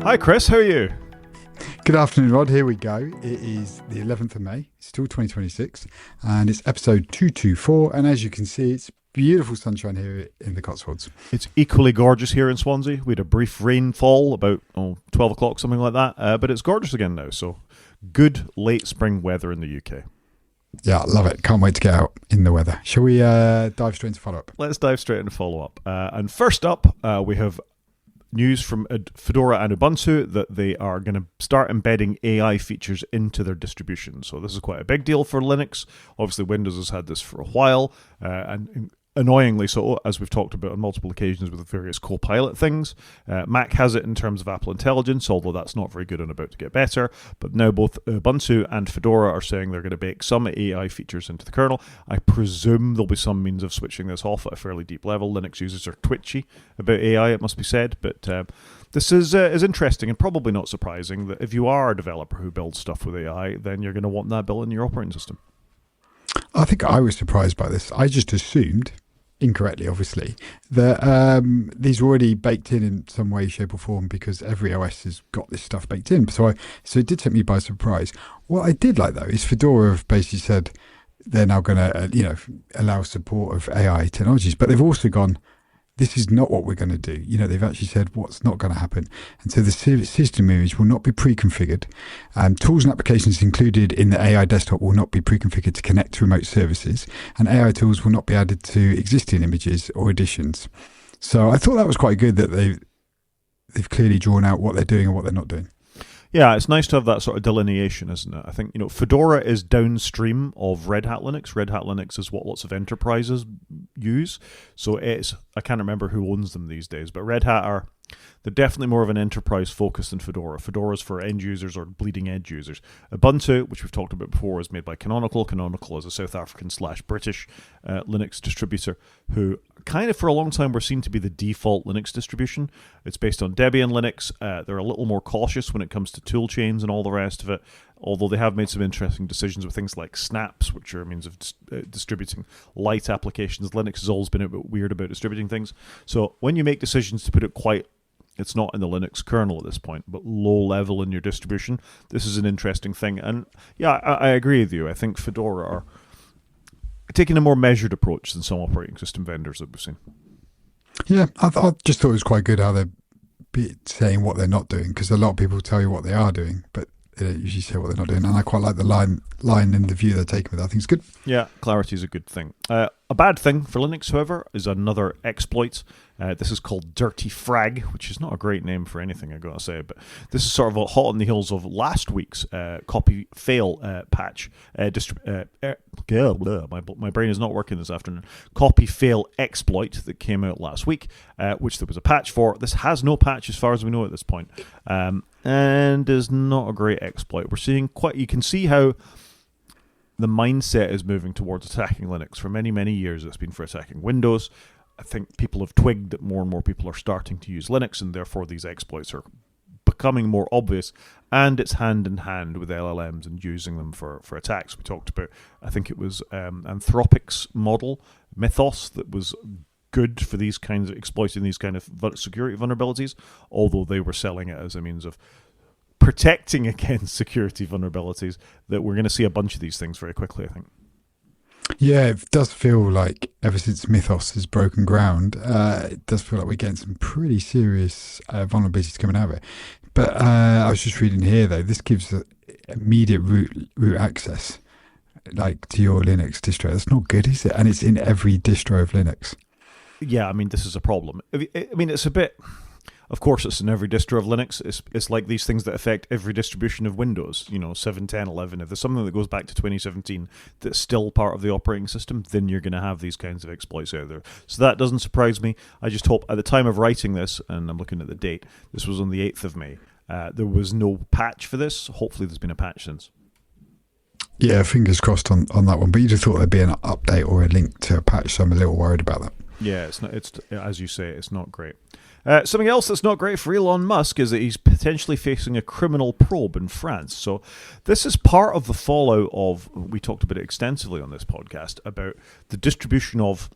Hi Chris, how are you? Good afternoon, Rod. Here we go. It is the 11th of May. It's still 2026, and it's episode 224. And as you can see, it's beautiful sunshine here in the Cotswolds. It's equally gorgeous here in Swansea. We had a brief rainfall about 12 o'clock, something like that. But it's gorgeous again now. So good late spring weather in the UK. Yeah, I love it. Can't wait to get out in the weather. Shall we dive straight into follow-up? Let's dive straight into follow-up. And first up, we have news from Fedora and Ubuntu that they are going to start embedding AI features into their distribution. So this is quite a big deal for Linux. Obviously, Windows has had this for a while, and annoyingly so, as we've talked about on multiple occasions with various Copilot things. Mac has it in terms of Apple Intelligence, although that's not very good and about to get better. But now both Ubuntu and Fedora are saying they're going to bake some AI features into the kernel. I presume there'll be some means of switching this off at a fairly deep level. Linux users are twitchy about AI, it must be said, but this is interesting and probably not surprising that if you are a developer who builds stuff with AI, then you're going to want that built in your operating system. I think I was surprised by this. I just assumed, incorrectly obviously, that these were already baked in some way, shape or form, because every OS has got this stuff baked in. So it did take me by surprise. What I did like, though, is Fedora have basically said they're now going to allow support of AI technologies, but they've also gone, this is not what we're going to do. They've actually said what's not going to happen. And so the system image will not be pre-configured. Tools and applications included in the AI desktop will not be pre-configured to connect to remote services. And AI tools will not be added to existing images or editions. So I thought that was quite good that they've clearly drawn out what they're doing and what they're not doing. Yeah, it's nice to have that sort of delineation, isn't it? I think, Fedora is downstream of Red Hat Linux. Red Hat Linux is what lots of enterprises use. So I can't remember who owns them these days, but Red Hat they're definitely more of an enterprise focus than Fedora. Fedora's for end users or bleeding edge users. Ubuntu, which we've talked about before, is made by Canonical. Canonical is a South African/British Linux distributor who kind of for a long time were seen to be the default Linux distribution. It's based on Debian Linux. They're a little more cautious when it comes to tool chains and all the rest of it, although they have made some interesting decisions with things like snaps, which are a means of distributing light applications. Linux has always been a bit weird about distributing things. So when you make decisions to put it it's not in the Linux kernel at this point, but low level in your distribution, this is an interesting thing. And yeah, I agree with you. I think Fedora are taking a more measured approach than some operating system vendors that we've seen. Yeah, I just thought it was quite good how they're saying what they're not doing, because a lot of people tell you what they are doing, but they don't usually say what they're not doing. And I quite like the line and the view they're taking with that. I think it's good. Yeah, clarity is a good thing. A bad thing for Linux, however, is another exploit. This is called Dirty Frag, which is not a great name for anything, I've got to say, but this is sort of hot on the heels of last week's copy fail patch. My brain is not working this afternoon. Copy fail exploit that came out last week, which there was a patch for. This has no patch as far as we know at this point, and is not a great exploit. We're seeing you can see how the mindset is moving towards attacking Linux. For many, many years, it's been for attacking Windows. I think people have twigged that more and more people are starting to use Linux, and therefore these exploits are becoming more obvious, and it's hand in hand with LLMs and using them for attacks. We talked about, I think it was Anthropic's model, Mythos, that was good for these kinds of exploiting these kind of security vulnerabilities, although they were selling it as a means of protecting against security vulnerabilities. That we're going to see a bunch of these things very quickly, I think. Yeah, it does feel like ever since Mythos has broken ground, it does feel like we're getting some pretty serious vulnerabilities coming out of it. But I was just reading here, though, this gives immediate root access to your Linux distro. That's not good, is it? And it's in every distro of Linux. Yeah, I mean, this is a problem. I mean, it's a bit... Of course, it's in every distro of Linux. It's like these things that affect every distribution of Windows, 7, 10, 11. If there's something that goes back to 2017 that's still part of the operating system, then you're going to have these kinds of exploits out there. So that doesn't surprise me. I just hope at the time of writing this, and I'm looking at the date, this was on the 8th of May, there was no patch for this. Hopefully there's been a patch since. Yeah, fingers crossed on that one. But you'd have thought there'd be an update or a link to a patch, so I'm a little worried about that. Yeah, it's not. It's, as you say, it's not great. Something else that's not great for Elon Musk is that he's potentially facing a criminal probe in France. So this is part of the fallout of, we talked about it extensively on this podcast, about the distribution of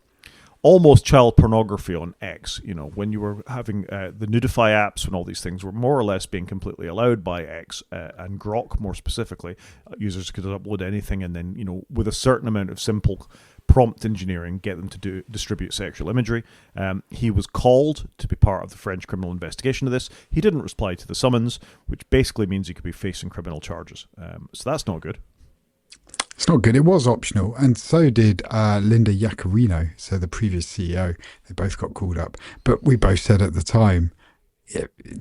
almost child pornography on X. When you were having the Nudify apps, when all these things were more or less being completely allowed by X and Grok more specifically, users could upload anything and then, with a certain amount of simple prompt engineering, get them to distribute sexual imagery. He was called to be part of the French criminal investigation of this. He didn't reply to the summons, which basically means he could be facing criminal charges. So that's not good. It's not good. It was optional, and so did Linda Yaccarino, so the previous CEO. They both got called up. But we both said at the time,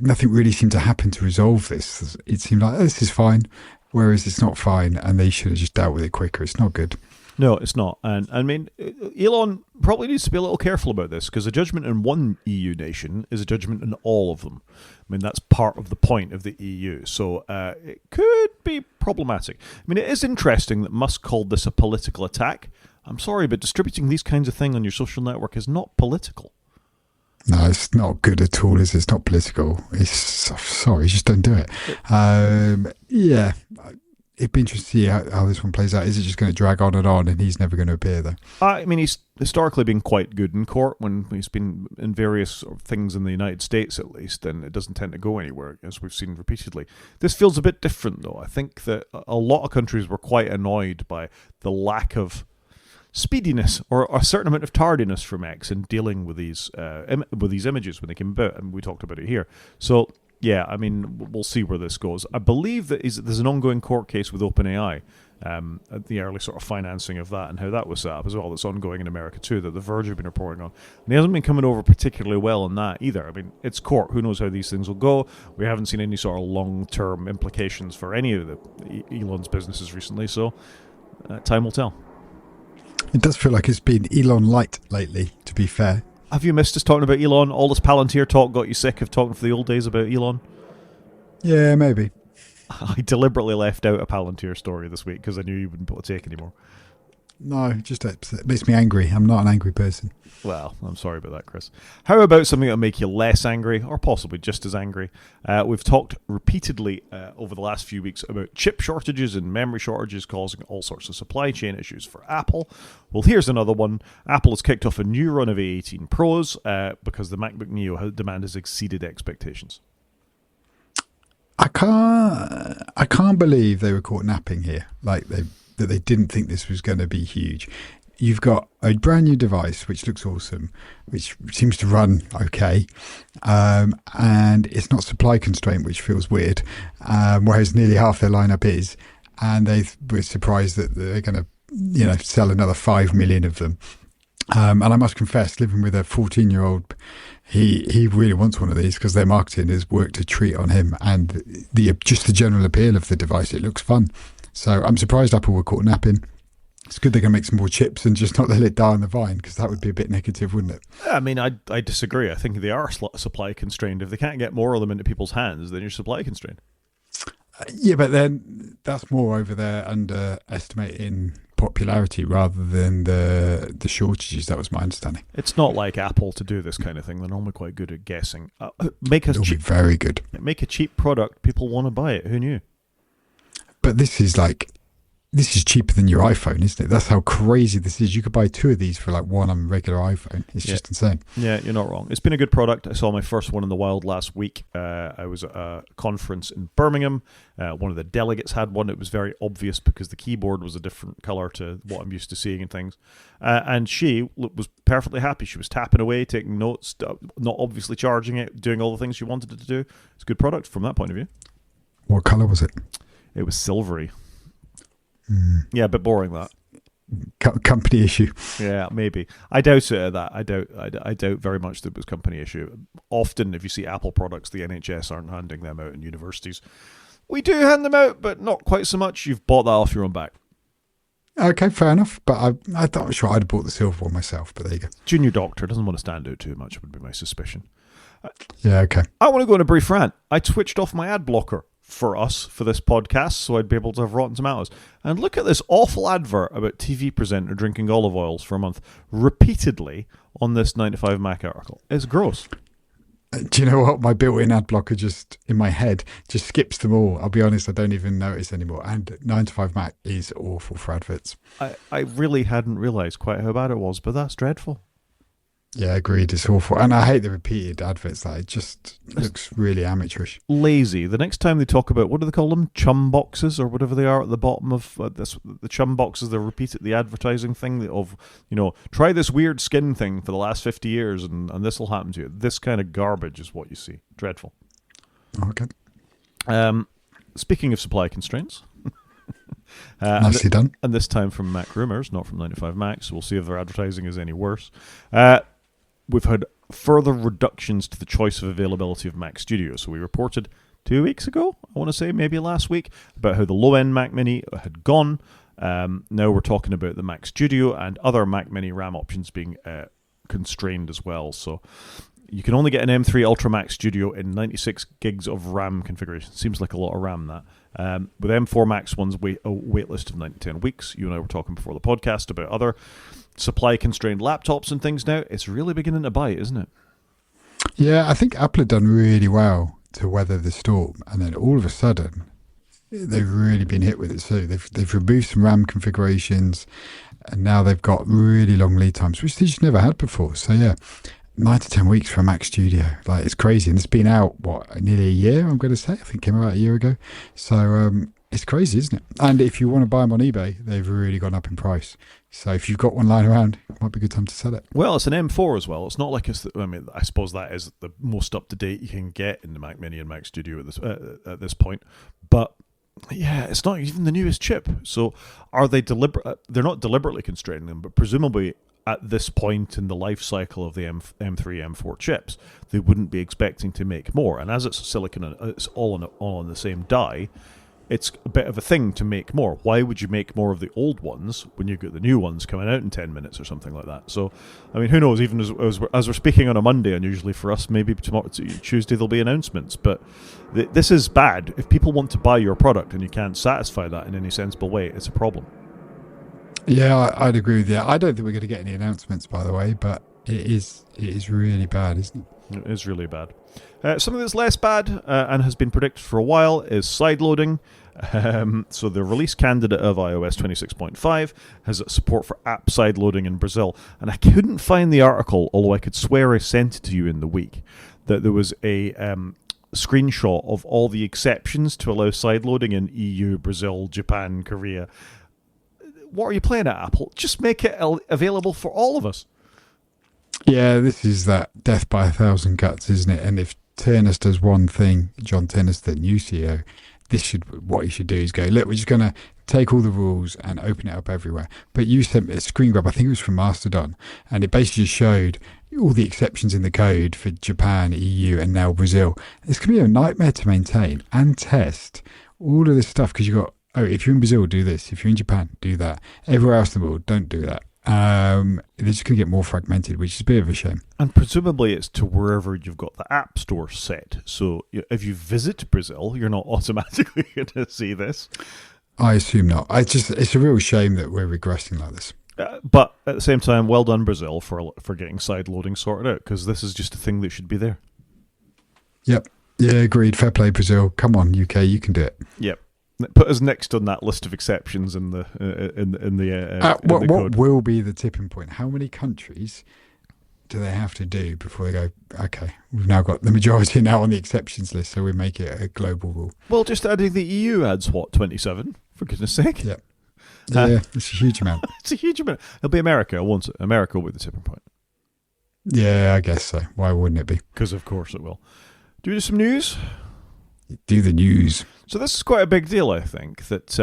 nothing really seemed to happen to resolve this. It seemed like, this is fine, whereas it's not fine, and they should have just dealt with it quicker. It's not good. No, it's not. And I mean, Elon probably needs to be a little careful about this, because a judgment in one EU nation is a judgment in all of them. I mean, that's part of the point of the EU. So it could be problematic. I mean, it is interesting that Musk called this a political attack. I'm sorry, but distributing these kinds of things on your social network is not political. No, it's not good at all, is it? It's not political. Sorry, just don't do it. Yeah. It'd be interesting to see how this one plays out. Is it just going to drag on and he's never going to appear, though? I mean, he's historically been quite good in court when he's been in various things in the United States, at least, and it doesn't tend to go anywhere, as we've seen repeatedly. This feels a bit different, though. I think that a lot of countries were quite annoyed by the lack of speediness or a certain amount of tardiness from X in dealing with these images when they came about, and we talked about it here. So, yeah, I mean, we'll see where this goes. I believe that there's an ongoing court case with OpenAI, the early sort of financing of that and how that was set up as well. That's ongoing in America too, that The Verge have been reporting on. And he hasn't been coming over particularly well on that either. I mean, it's court. Who knows how these things will go? We haven't seen any sort of long-term implications for any of Elon's businesses recently, so time will tell. It does feel like it's been Elon light lately, to be fair. Have you missed us talking about Elon? All this Palantir talk got you sick of talking for the old days about Elon? Yeah, maybe. I deliberately left out a Palantir story this week because I knew you wouldn't be able to take anymore. No, it just makes me angry. I'm not an angry person. Well, I'm sorry about that, Chris. How about something that'll make you less angry, or possibly just as angry? We've talked repeatedly over the last few weeks about chip shortages and memory shortages causing all sorts of supply chain issues for Apple. Well, here's another one. Apple has kicked off a new run of A18 Pros because the MacBook Neo demand has exceeded expectations. I can't believe they were caught napping here. That they didn't think this was going to be huge. You've got a brand new device which looks awesome, which seems to run okay, and it's not supply constraint, which feels weird, whereas nearly half their lineup is, and they were surprised that they're going to sell another 5 million of them. And I must confess, living with a 14-year-old, he really wants one of these because their marketing has worked a treat on him, and just the general appeal of the device, it looks fun. So I'm surprised Apple were caught napping. It's good they're going to make some more chips and just not let it die on the vine, because that would be a bit negative, wouldn't it? I mean, I disagree. I think they are supply constrained. If they can't get more of them into people's hands, then you're supply constrained. Yeah, but then that's more over there underestimating popularity rather than the shortages. That was my understanding. It's not like Apple to do this kind of thing. They're normally quite good at guessing. It'll be very good. Make a cheap product. People want to buy it. Who knew? But this is cheaper than your iPhone, isn't it? That's how crazy this is. You could buy two of these for like one on a regular iPhone. It's just insane. Yeah, you're not wrong. It's been a good product. I saw my first one in the wild last week. I was at a conference in Birmingham. One of the delegates had one. It was very obvious because the keyboard was a different color to what I'm used to seeing in things. And she was perfectly happy. She was tapping away, taking notes, not obviously charging it, doing all the things she wanted it to do. It's a good product from that point of view. What color was it? It was silvery. Yeah, a bit boring, that. Company issue. Yeah, maybe. I doubt it. I doubt very much that it was company issue. Often, if you see Apple products, the NHS aren't handing them out in universities. We do hand them out, but not quite so much. You've bought that off your own back. Okay, fair enough. But I thought I'd have bought the silver one myself. But there you go. Junior doctor doesn't want to stand out too much, would be my suspicion. Yeah, okay. I want to go on a brief rant. I switched off my ad blocker for this podcast, so I'd be able to have Rotten Tomatoes. And look at this awful advert about TV presenter drinking olive oils for a month repeatedly on this 9to5 Mac article. It's gross. Do you know what? My built-in ad blocker just in my head just skips them all. I'll be honest, I don't even notice anymore. And 9to5 Mac is awful for adverts. I really hadn't realised quite how bad it was, but that's dreadful. Yeah, agreed. It's awful, and I hate the repeated adverts. Like, it just looks really amateurish. Lazy. The next time they talk about, what do they call them? Chum boxes or whatever they are at the bottom of the chum boxes. They repeat it, the advertising thing of, try this weird skin thing for the last 50 years and this will happen to you. This kind of garbage is what you see. Dreadful. Okay. Speaking of supply constraints. Nicely done. And this time from Mac Rumors, not from 95 Mac, so we'll see if their advertising is any worse. We've had further reductions to the choice of availability of Mac Studio. So we reported 2 weeks ago, I want to say, maybe last week, about how the low-end Mac Mini had gone. Now we're talking about the Mac Studio and other Mac Mini RAM options being constrained as well. So you can only get an M3 Ultra Mac Studio in 96 gigs of RAM configuration. Seems like a lot of RAM, that. With M4 Max one's wait list of 9 to 10 weeks. You and I were talking before the podcast about other supply-constrained laptops and things now. It's really beginning to bite, isn't it? Yeah, I think Apple had done really well to weather the storm, and then all of a sudden, they've really been hit with it. So they've removed some RAM configurations, and now they've got really long lead times, which they just never had before. So yeah, 9 to 10 weeks for a Mac Studio. Like, it's crazy. And it's been out, nearly a year, I'm going to say. I think it came out a year ago. So it's crazy, isn't it? And if you want to buy them on eBay, they've really gone up in price. So if you've got one lying around, it might be a good time to sell it. Well, it's an M4 as well. It's not like I suppose that is the most up-to-date you can get in the Mac Mini and Mac Studio at this point. But yeah, it's not even the newest chip. So are they deliberate? They're not deliberately constraining them, but presumably at this point in the life cycle of the M3, M4 chips, they wouldn't be expecting to make more. And as it's silicon and it's all on the same die, it's a bit of a thing to make more. Why would you make more of the old ones when you've got the new ones coming out in 10 minutes or something like that? So, I mean, who knows? Even as we're speaking on a Monday, and usually for us, maybe tomorrow, Tuesday, there'll be announcements. But this is bad. If people want to buy your product and you can't satisfy that in any sensible way, it's a problem. Yeah, I'd agree with you. I don't think we're going to get any announcements, by the way, but it is really bad, isn't it? It is really bad. Something that's less bad and has been predicted for a while is sideloading. So the release candidate of iOS 26.5 has support for app sideloading in Brazil. And I couldn't find the article, although I could swear I sent it to you in the week, that there was a screenshot of all the exceptions to allow sideloading in EU, Brazil, Japan, Korea. What are you playing at, Apple? Just make it available for all of us. Yeah, this is that death by 1,000 cuts, isn't it? And if Turnus does one thing, John Turnus, the new CEO, what he should do is go, look, we're just going to take all the rules and open it up everywhere. But you sent me a screen grab, I think it was from Mastodon, and it basically just showed all the exceptions in the code for Japan, EU, and now Brazil. It's going to be a nightmare to maintain and test all of this stuff, because you've got, if you're in Brazil, do this. If you're in Japan, do that. Everywhere else in the world, don't do that. They're just going to get more fragmented, which is a bit of a shame. And presumably it's to wherever you've got the App Store set. So if you visit Brazil, you're not automatically going to see this. I assume not. It's a real shame that we're regressing like this. But at the same time, well done, Brazil, for getting side loading sorted out, because this is just a thing that should be there. Yep. Yeah, agreed. Fair play, Brazil. Come on, UK, you can do it. Yep. Put us next on that list of exceptions in the what code. Will be the tipping point? How many countries do they have to do before they go, okay, we've now got the majority now on the exceptions list, so we make it a global rule? Well, just adding the EU adds, 27? For goodness sake. Yeah. Yeah, it's a huge amount. It's a huge amount. It'll be America, won't it? America will be the tipping point. Yeah, I guess so. Why wouldn't it be? Because of course it will. Do we do some news? Do the news. So this is quite a big deal, I think, that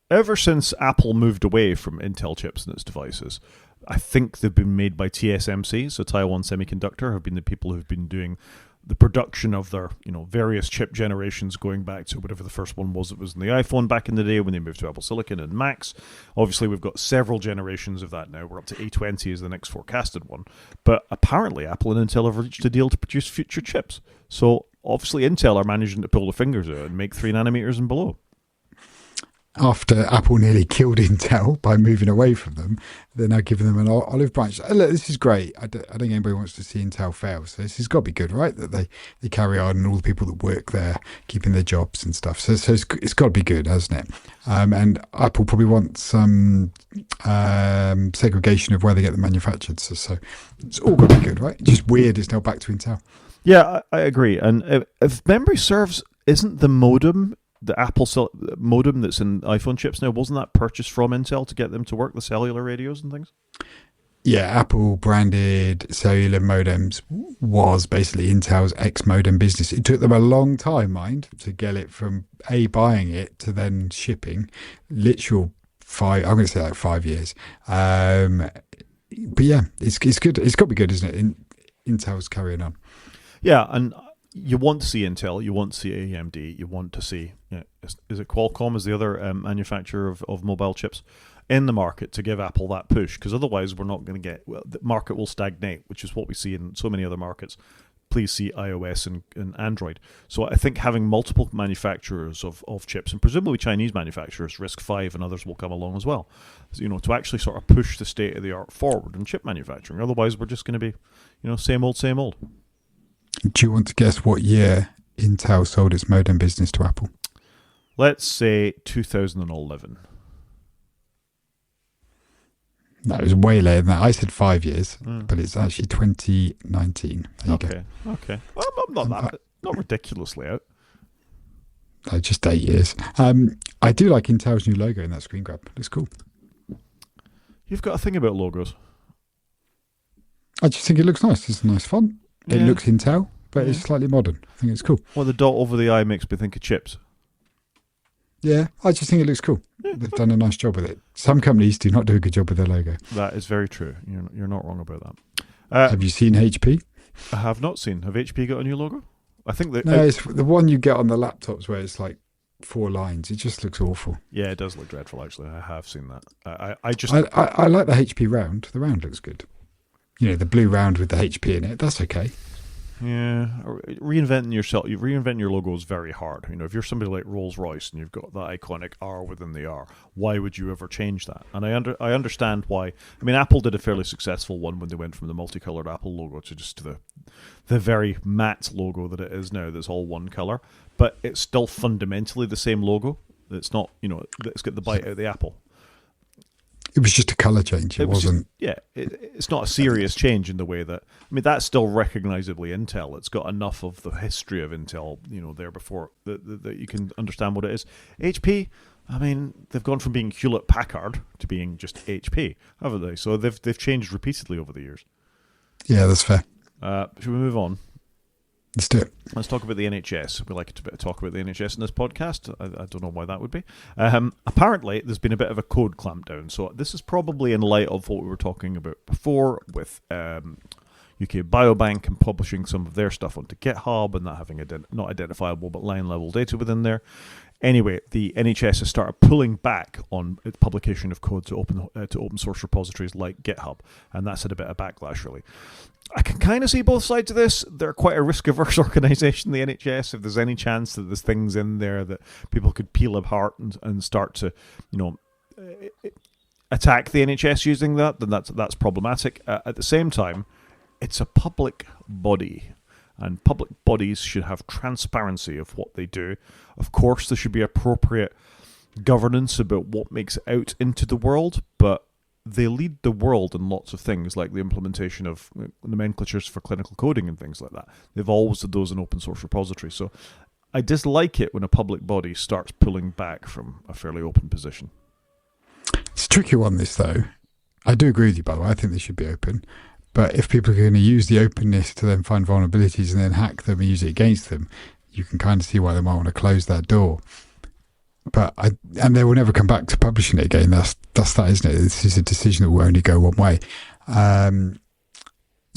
ever since Apple moved away from Intel chips in its devices, I think they've been made by TSMC, so Taiwan Semiconductor have been the people who've been doing the production of their various chip generations, going back to whatever the first one was. It was in the iPhone back in the day when they moved to Apple Silicon and Macs. Obviously, we've got several generations of that now. We're up to A20 as the next forecasted one. But apparently, Apple and Intel have reached a deal to produce future chips. So obviously, Intel are managing to pull the fingers out and make 3 nanometers and below. after Apple nearly killed Intel by moving away from them, they're now giving them an olive branch. Look, this is great. I don't think anybody wants to see Intel fail. So this has got to be good, right? That they carry on and all the people that work there keeping their jobs and stuff. So it's got to be good, hasn't it? And Apple probably wants some segregation of where they get them manufactured. So it's all got to be good, right? It's just weird it's now back to Intel. Yeah, I agree. And if memory serves, isn't the modem, the Apple modem that's in iPhone chips now, wasn't that purchased from Intel to get them to work, the cellular radios and things? Yeah, Apple branded cellular modems was basically Intel's X modem business. It took them a long time, mind, to get it from buying it to then shipping. Literal I'm going to say like 5 years. But yeah, it's good. It's got to be good, isn't it? Intel's carrying on. Yeah, and you want to see Intel, you want to see AMD, you want to see, is it Qualcomm as the other manufacturer of mobile chips in the market to give Apple that push, because otherwise we're not going to the market will stagnate, which is what we see in so many other markets. Please see iOS and Android. So I think having multiple manufacturers of chips, and presumably Chinese manufacturers, RISC-V and others will come along as well, to actually sort of push the state of the art forward in chip manufacturing. Otherwise we're just going to be, same old, same old. Do you want to guess what year Intel sold its modem business to Apple? Let's say 2011. No, it was way later than that. I said 5 years, but it's actually 2019. There you go. Okay. Well, I'm not ridiculously out. No, just 8 years. I do like Intel's new logo in that screen grab. It's cool. You've got a thing about logos. I just think it looks nice. It's a nice font. It looks Intel, but it's slightly modern. I think it's cool. Well, the dot over the I makes me think of chips. Yeah, I just think it looks cool. They've done a nice job with it. Some companies do not do a good job with their logo. That is very true. You're not wrong about that. Have you seen HP? I have not seen. Have HP got a new logo? I think that. No, it's the one you get on the laptops where it's like 4 lines. It just looks awful. Yeah, it does look dreadful, actually. I have seen that. I like the HP round. The round looks good. The blue round with the HP in it. That's okay. Yeah, reinventing your logo is very hard. If you're somebody like Rolls-Royce and you've got that iconic R within the R, why would you ever change that? And I understand why. I mean, Apple did a fairly successful one when they went from the multicolored Apple logo to the very matte logo that it is now. That's all one color, but it's still fundamentally the same logo. It's not, it's got the bite out of the apple. It was just a colour change. It wasn't. It's not a serious change in the way that. I mean, that's still recognisably Intel. It's got enough of the history of Intel, there before that you can understand what it is. HP, I mean, they've gone from being Hewlett Packard to being just HP, haven't they? So they've changed repeatedly over the years. Yeah, that's fair. Should we move on? Let's do it. Let's talk about the NHS. We like to talk about the NHS in this podcast. I don't know why that would be. Apparently, there's been a bit of a code clampdown. So this is probably in light of what we were talking about before with UK Biobank and publishing some of their stuff onto GitHub and not having not identifiable but line-level data within there. Anyway, the NHS has started pulling back on its publication of code to open source repositories like GitHub, and that's had a bit of backlash, really. I can kind of see both sides of this. They're quite a risk-averse organisation, the NHS. If there's any chance that there's things in there that people could peel apart and start to, attack the NHS using that, then that's problematic. At the same time, it's a public body, and public bodies should have transparency of what they do. Of course, there should be appropriate governance about what makes it out into the world, but they lead the world in lots of things, like the implementation of nomenclatures for clinical coding and things like that. They've always had those in open source repositories. So I dislike it when a public body starts pulling back from a fairly open position. It's a tricky one, this, though. I do agree with you, by the way. I think they should be open. But if people are going to use the openness to then find vulnerabilities and then hack them and use it against them, you can kind of see why they might want to close that door. But and they will never come back to publishing it again. That's that, isn't it? This is a decision that will only go one way. So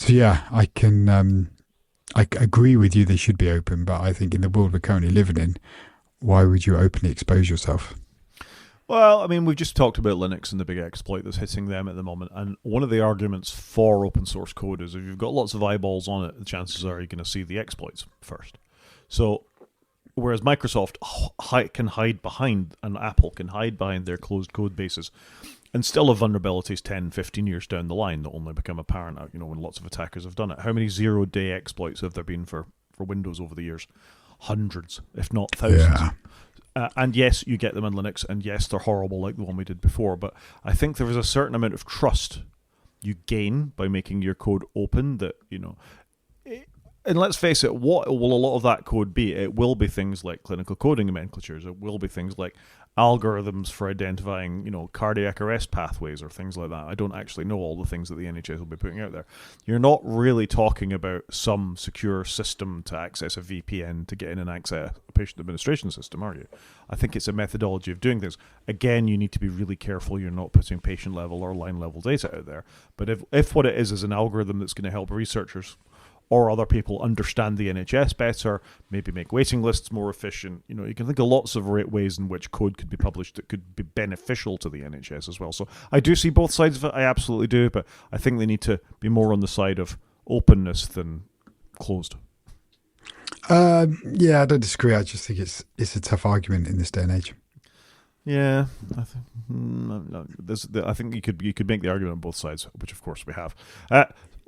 yeah, I agree with you. They should be open, but I think in the world we're currently living in, why would you openly expose yourself? Well, I mean, we've just talked about Linux and the big exploit that's hitting them at the moment. And one of the arguments for open source code is if you've got lots of eyeballs on it, the chances are you're going to see the exploits first. So whereas Microsoft can hide behind, and Apple can hide behind their closed code bases, and still have vulnerabilities 10, 15 years down the line that only become apparent, when lots of attackers have done it. How many zero-day exploits have there been for Windows over the years? Hundreds, if not thousands. Yeah. And yes, you get them in Linux, and yes, they're horrible like the one we did before, but I think there is a certain amount of trust you gain by making your code open that, and let's face it, what will a lot of that code be? It will be things like clinical coding nomenclatures. It will be things like algorithms for identifying, cardiac arrest pathways or things like that. I don't actually know all the things that the NHS will be putting out there. You're not really talking about some secure system to access a VPN to get in and access a patient administration system, are you? I think it's a methodology of doing things. Again, you need to be really careful you're not putting patient level or line level data out there. But if what it is an algorithm that's going to help researchers or other people understand the NHS better, maybe make waiting lists more efficient. You can think of lots of ways in which code could be published that could be beneficial to the NHS as well. So I do see both sides of it. I absolutely do, but I think they need to be more on the side of openness than closed. Yeah, I don't disagree. I just think it's a tough argument in this day and age. Yeah, I think you could make the argument on both sides, which of course we have.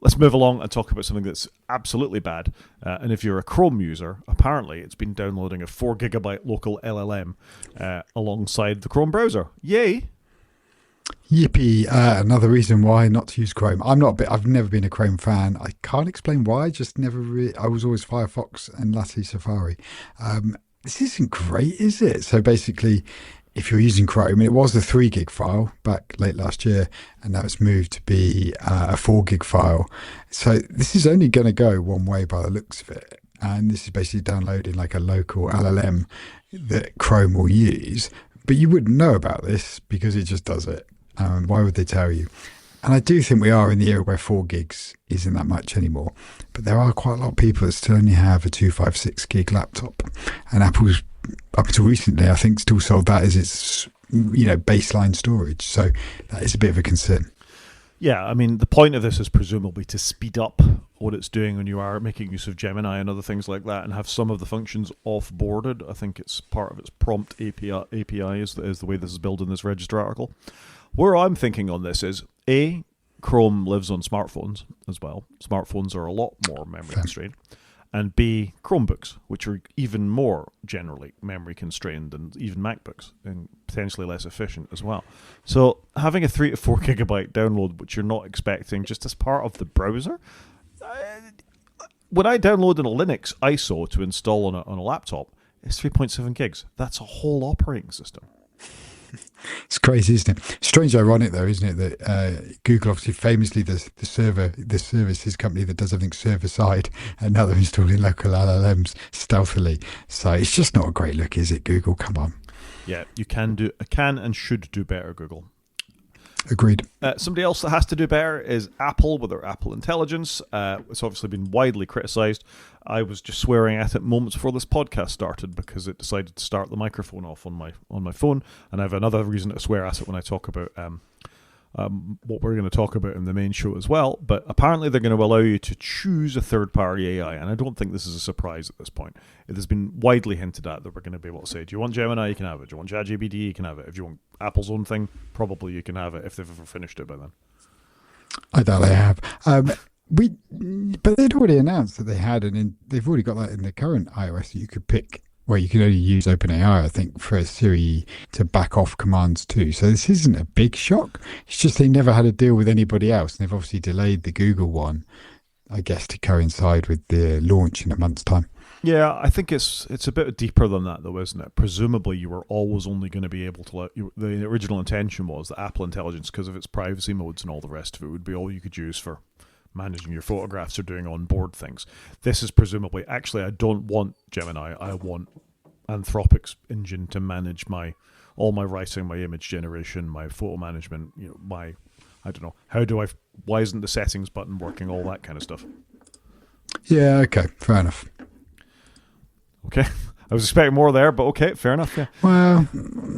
Let's move along and talk about something that's absolutely bad. And if you're a Chrome user, apparently it's been downloading a 4 gigabyte local LLM alongside the Chrome browser. Yay! Yippee! Another reason why not to use Chrome. I've never been a Chrome fan. I can't explain why. Just never really. I was always Firefox and latterly Safari. This isn't great, is it? So basically, if you're using Chrome, it was a 3 gig file back late last year, and now it's moved to be a 4 gig file. So this is only going to go one way by the looks of it. And this is basically downloading like a local LLM that Chrome will use. But you wouldn't know about this because it just does it. Why would they tell you? And I do think we are in the era where 4 gigs isn't that much anymore. But there are quite a lot of people that still only have a 256 gig laptop. And Apple's, up until recently, I think still sold that as its baseline storage. So that is a bit of a concern. Yeah, I mean, the point of this is presumably to speed up what it's doing when you are making use of Gemini and other things like that, and have some of the functions off-boarded. I think it's part of its prompt API is the way this is built in this Register article. Where I'm thinking on this is, A, Chrome lives on smartphones as well. Smartphones are a lot more memory constrained. And B, Chromebooks, which are even more generally memory constrained than even MacBooks, and potentially less efficient as well. So having a 3 to 4 gigabyte download, which you're not expecting just as part of the browser, when I download in a Linux ISO to install on a laptop, it's 3.7 gigs. That's a whole operating system. It's crazy, isn't it? Strangely ironic, though, isn't it, that Google obviously famously does the services company that does everything server side, and now they're installing local LLMs stealthily. So it's just not a great look, is it, Google? Come on. Yeah, you can and should do better, Google. Agreed. Somebody else that has to do better is Apple with their Apple Intelligence. It's obviously been widely criticised. I was just swearing at it moments before this podcast started because it decided to start the microphone off on my phone, and I have another reason to swear at it when I talk about what we're going to talk about in the main show as well. But apparently they're going to allow you to choose a third-party AI, and I don't think this is a surprise at this point. It has been widely hinted at that we're going to be able to say, do you want Gemini? You can have it. Do you want ChatGPT? You can have it. If you want Apple's own thing, probably you can have it if they've ever finished it by then. I doubt they have. But they'd already announced that they had, and they've already got that in the current iOS. You could pick. Well, you can only use OpenAI, I think, for Siri to back off commands too. So this isn't a big shock. It's just they never had a deal with anybody else. And they've obviously delayed the Google one, I guess, to coincide with the launch in a month's time. Yeah, I think it's a bit deeper than that, though, isn't it? Presumably, you were always only going to be able to the original intention was that Apple Intelligence, because of its privacy modes and all the rest of it, would be all you could use for managing your photographs or doing on-board things. This is presumably, actually, I don't want Gemini. I want Anthropic's engine to manage all my writing, my image generation, my photo management, I don't know, why isn't the settings button working, all that kind of stuff. Yeah, okay, fair enough. Okay, I was expecting more there, but okay, fair enough, yeah. Well,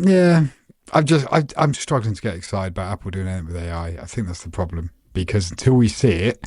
yeah, I'm struggling to get excited about Apple doing anything with AI. I think that's the problem, because until we see it,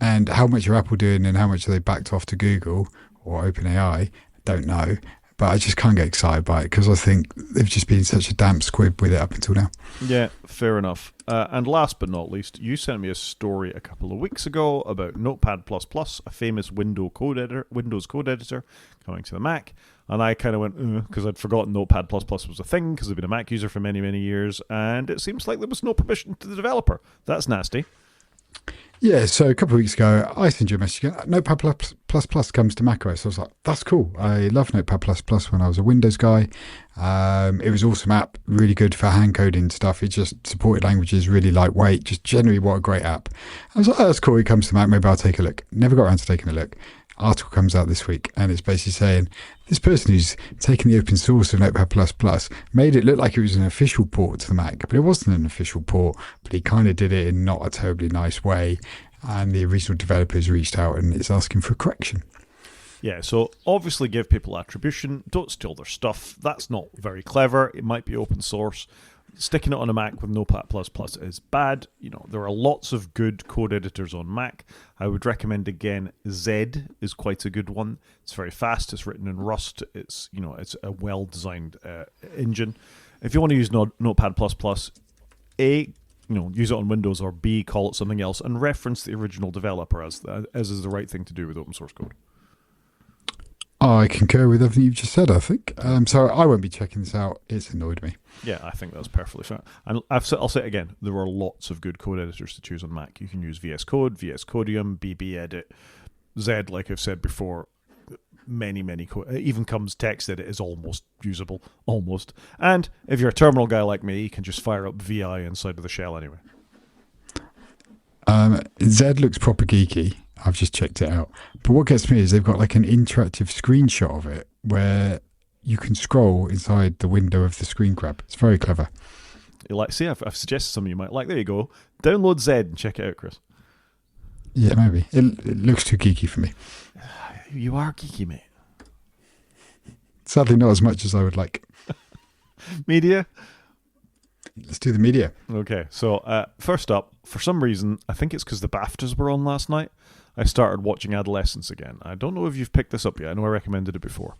and how much are Apple doing and how much are they backed off to Google or OpenAI, don't know. But I just can't get excited by it because I think they've just been such a damp squib with it up until now. Yeah, fair enough. And last but not least, you sent me a story a couple of weeks ago about Notepad++, a famous Windows code editor coming to the Mac. And I kind of went, because I'd forgotten Notepad++ was a thing because I've been a Mac user for many, many years. And it seems like there was no permission to the developer. That's nasty. Yeah, so a couple of weeks ago, I sent you a message. Notepad++ comes to macOS. I was like, that's cool. I love Notepad++ when I was a Windows guy. It was an awesome app, really good for hand coding stuff. It just supported languages, really lightweight, just generally what a great app. I was like, oh, that's cool. It comes to Mac. Maybe I'll take a look. Never got around to taking a look. Article comes out this week and it's basically saying this person who's taken the open source of Notepad++ made it look like it was an official port to the Mac, but it wasn't an official port, but he kind of did it in not a terribly nice way, and the original developers reached out and it's asking for a correction. Yeah, so obviously give people attribution, don't steal their stuff. That's not very clever. It might be open source. Sticking it on a Mac with Notepad++ is bad. You know, there are lots of good code editors on Mac. I would recommend again Zed is quite a good one. It's very fast. It's written in Rust. It's a well-designed engine. If you want to use Notepad++, A, use it on Windows, or B, call it something else and reference the original developer as is the right thing to do with open source code. I concur with everything you've just said, I think. So I won't be checking this out. It's annoyed me. Yeah, I think that's perfectly fair. And I'll say it again, there are lots of good code editors to choose on Mac. You can use VS Code, VS Codium, BBEdit, Zed, like I've said before, many even comes text edit is almost usable, almost. And if you're a terminal guy like me, you can just fire up VI inside of the shell anyway. Zed looks proper geeky. I've just checked it out. But what gets me is they've got like an interactive screenshot of it where you can scroll inside the window of the screen grab. It's very clever. See, I've suggested something you might like. There you go. Download Zed and check it out, Chris. Yeah, maybe. It looks too geeky for me. You are geeky, mate. Sadly, not as much as I would like. Media? Let's do the media. Okay, so first up, for some reason, I think it's because the BAFTAs were on last night, I started watching Adolescence again. I don't know if you've picked this up yet. I know I recommended it before.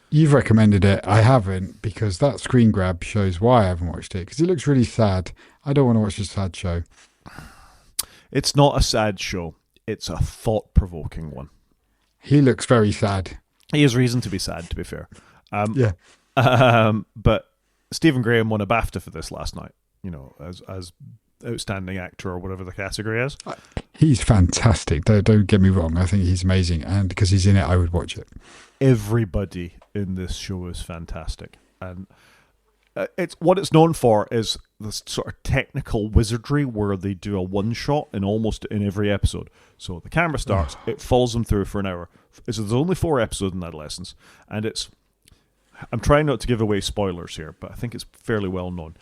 You've recommended it. I haven't, because that screen grab shows why I haven't watched it, because it looks really sad. I don't want to watch a sad show. It's not a sad show. It's a thought-provoking one. He looks very sad. He has reason to be sad, to be fair. Yeah. But Stephen Graham won a BAFTA for this last night, as outstanding actor or whatever the category is. He's fantastic. Don't get me wrong. I think he's amazing. And because he's in it, I would watch it. Everybody in this show is fantastic. And it's what it's known for is this sort of technical wizardry where they do a one-shot in every episode. So the camera starts, it follows them through for an hour. So there's only 4 episodes in Adolescence. And I'm trying not to give away spoilers here, but I think it's fairly well known.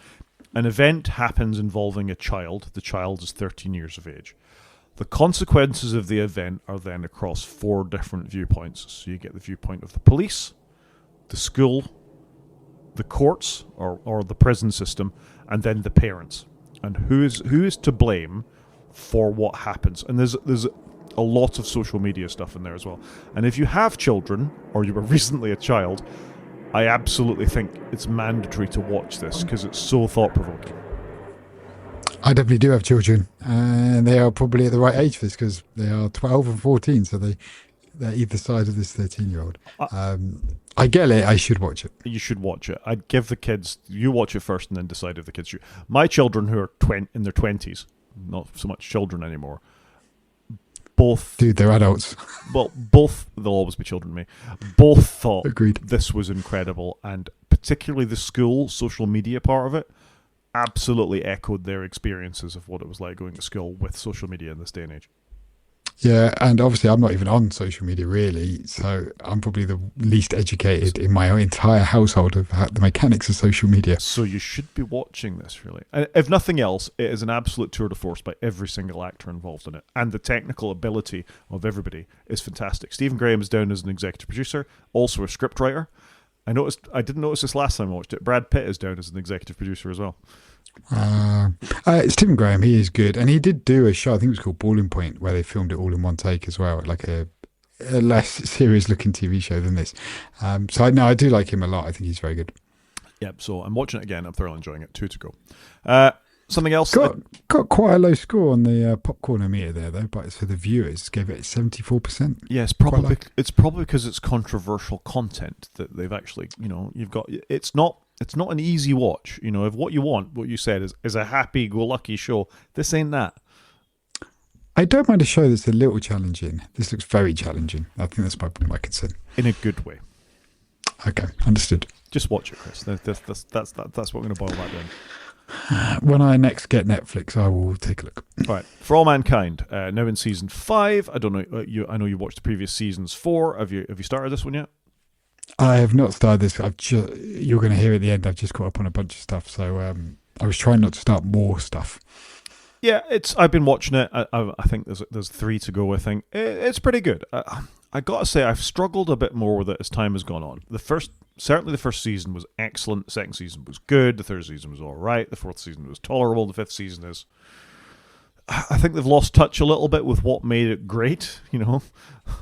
An event happens involving a child. The child is 13 years of age. The consequences of the event are then across 4 different viewpoints. So you get the viewpoint of the police, the school, the courts or the prison system, and then the parents. And who is to blame for what happens. And there's a lot of social media stuff in there as well. And if you have children, or you were recently a child, I absolutely think it's mandatory to watch this because it's so thought-provoking. I definitely do have children, and they are probably at the right age for this because they are 12 and 14, so they're either side of this 13-year-old. I get it. I should watch it. You should watch it. I'd give the kids... You watch it first and then decide if the kids should. My children who are in their 20s, not so much children anymore, both... Dude, they're adults. Well, both... They'll always be children to me. Both thought Agreed. This was incredible, and particularly the school social media part of it absolutely echoed their experiences of what it was like going to school with social media in this day and age. Yeah, and obviously I'm not even on social media really, so I'm probably the least educated in my entire household of the mechanics of social media. So you should be watching this, really. And if nothing else, it is an absolute tour de force by every single actor involved in it. And the technical ability of everybody is fantastic. Stephen Graham is down as an executive producer, also a scriptwriter. I didn't notice this last time I watched it. Brad Pitt is down as an executive producer as well. Stephen Graham, he is good, and he did do a show, I think it was called Boiling Point, where they filmed it all in one take as well. a less serious looking TV show than this. So I do like him a lot. I think he's very good. Yep. So I'm watching it again. I'm thoroughly enjoying it. 2 to go. Something else. Got quite a low score on the popcorn meter there, though. But for the viewers, gave it 74%. Yes, probably. It's probably because it's controversial content that they've actually, you've got. It's not an easy watch. If what you want, what you said is a happy-go-lucky show, this ain't that. I don't mind a show that's a little challenging. This looks very challenging. I think that's my concern. In a good way. Okay, understood. Just watch it, Chris. That's what we're going to boil that down. When I next get Netflix, I will take a look. All right, For All Mankind, now in season 5. I don't know. I know you watched the previous seasons 4. Have you started this one yet? I have not started this. You're going to hear at the end. I've just caught up on a bunch of stuff, so I was trying not to start more stuff. Yeah, I've been watching it. I think there's 3 to go. I think it's pretty good. I gotta say, I've struggled a bit more with it as time has gone on. Certainly the first season was excellent. The second season was good. The third season was all right. The fourth season was tolerable. The fifth season is. I think they've lost touch a little bit with what made it great.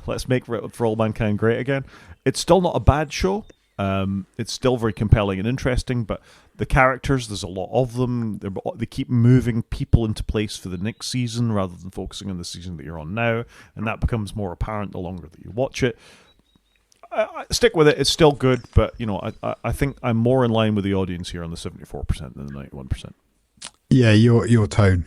Let's make For All Mankind great again. It's still not a bad show. It's still very compelling and interesting, but the characters, there's a lot of them. They keep moving people into place for the next season rather than focusing on the season that you're on now, and that becomes more apparent the longer that you watch it. I stick with it. It's still good, but I think I'm more in line with the audience here on the 74% than the 91%. Yeah, your tone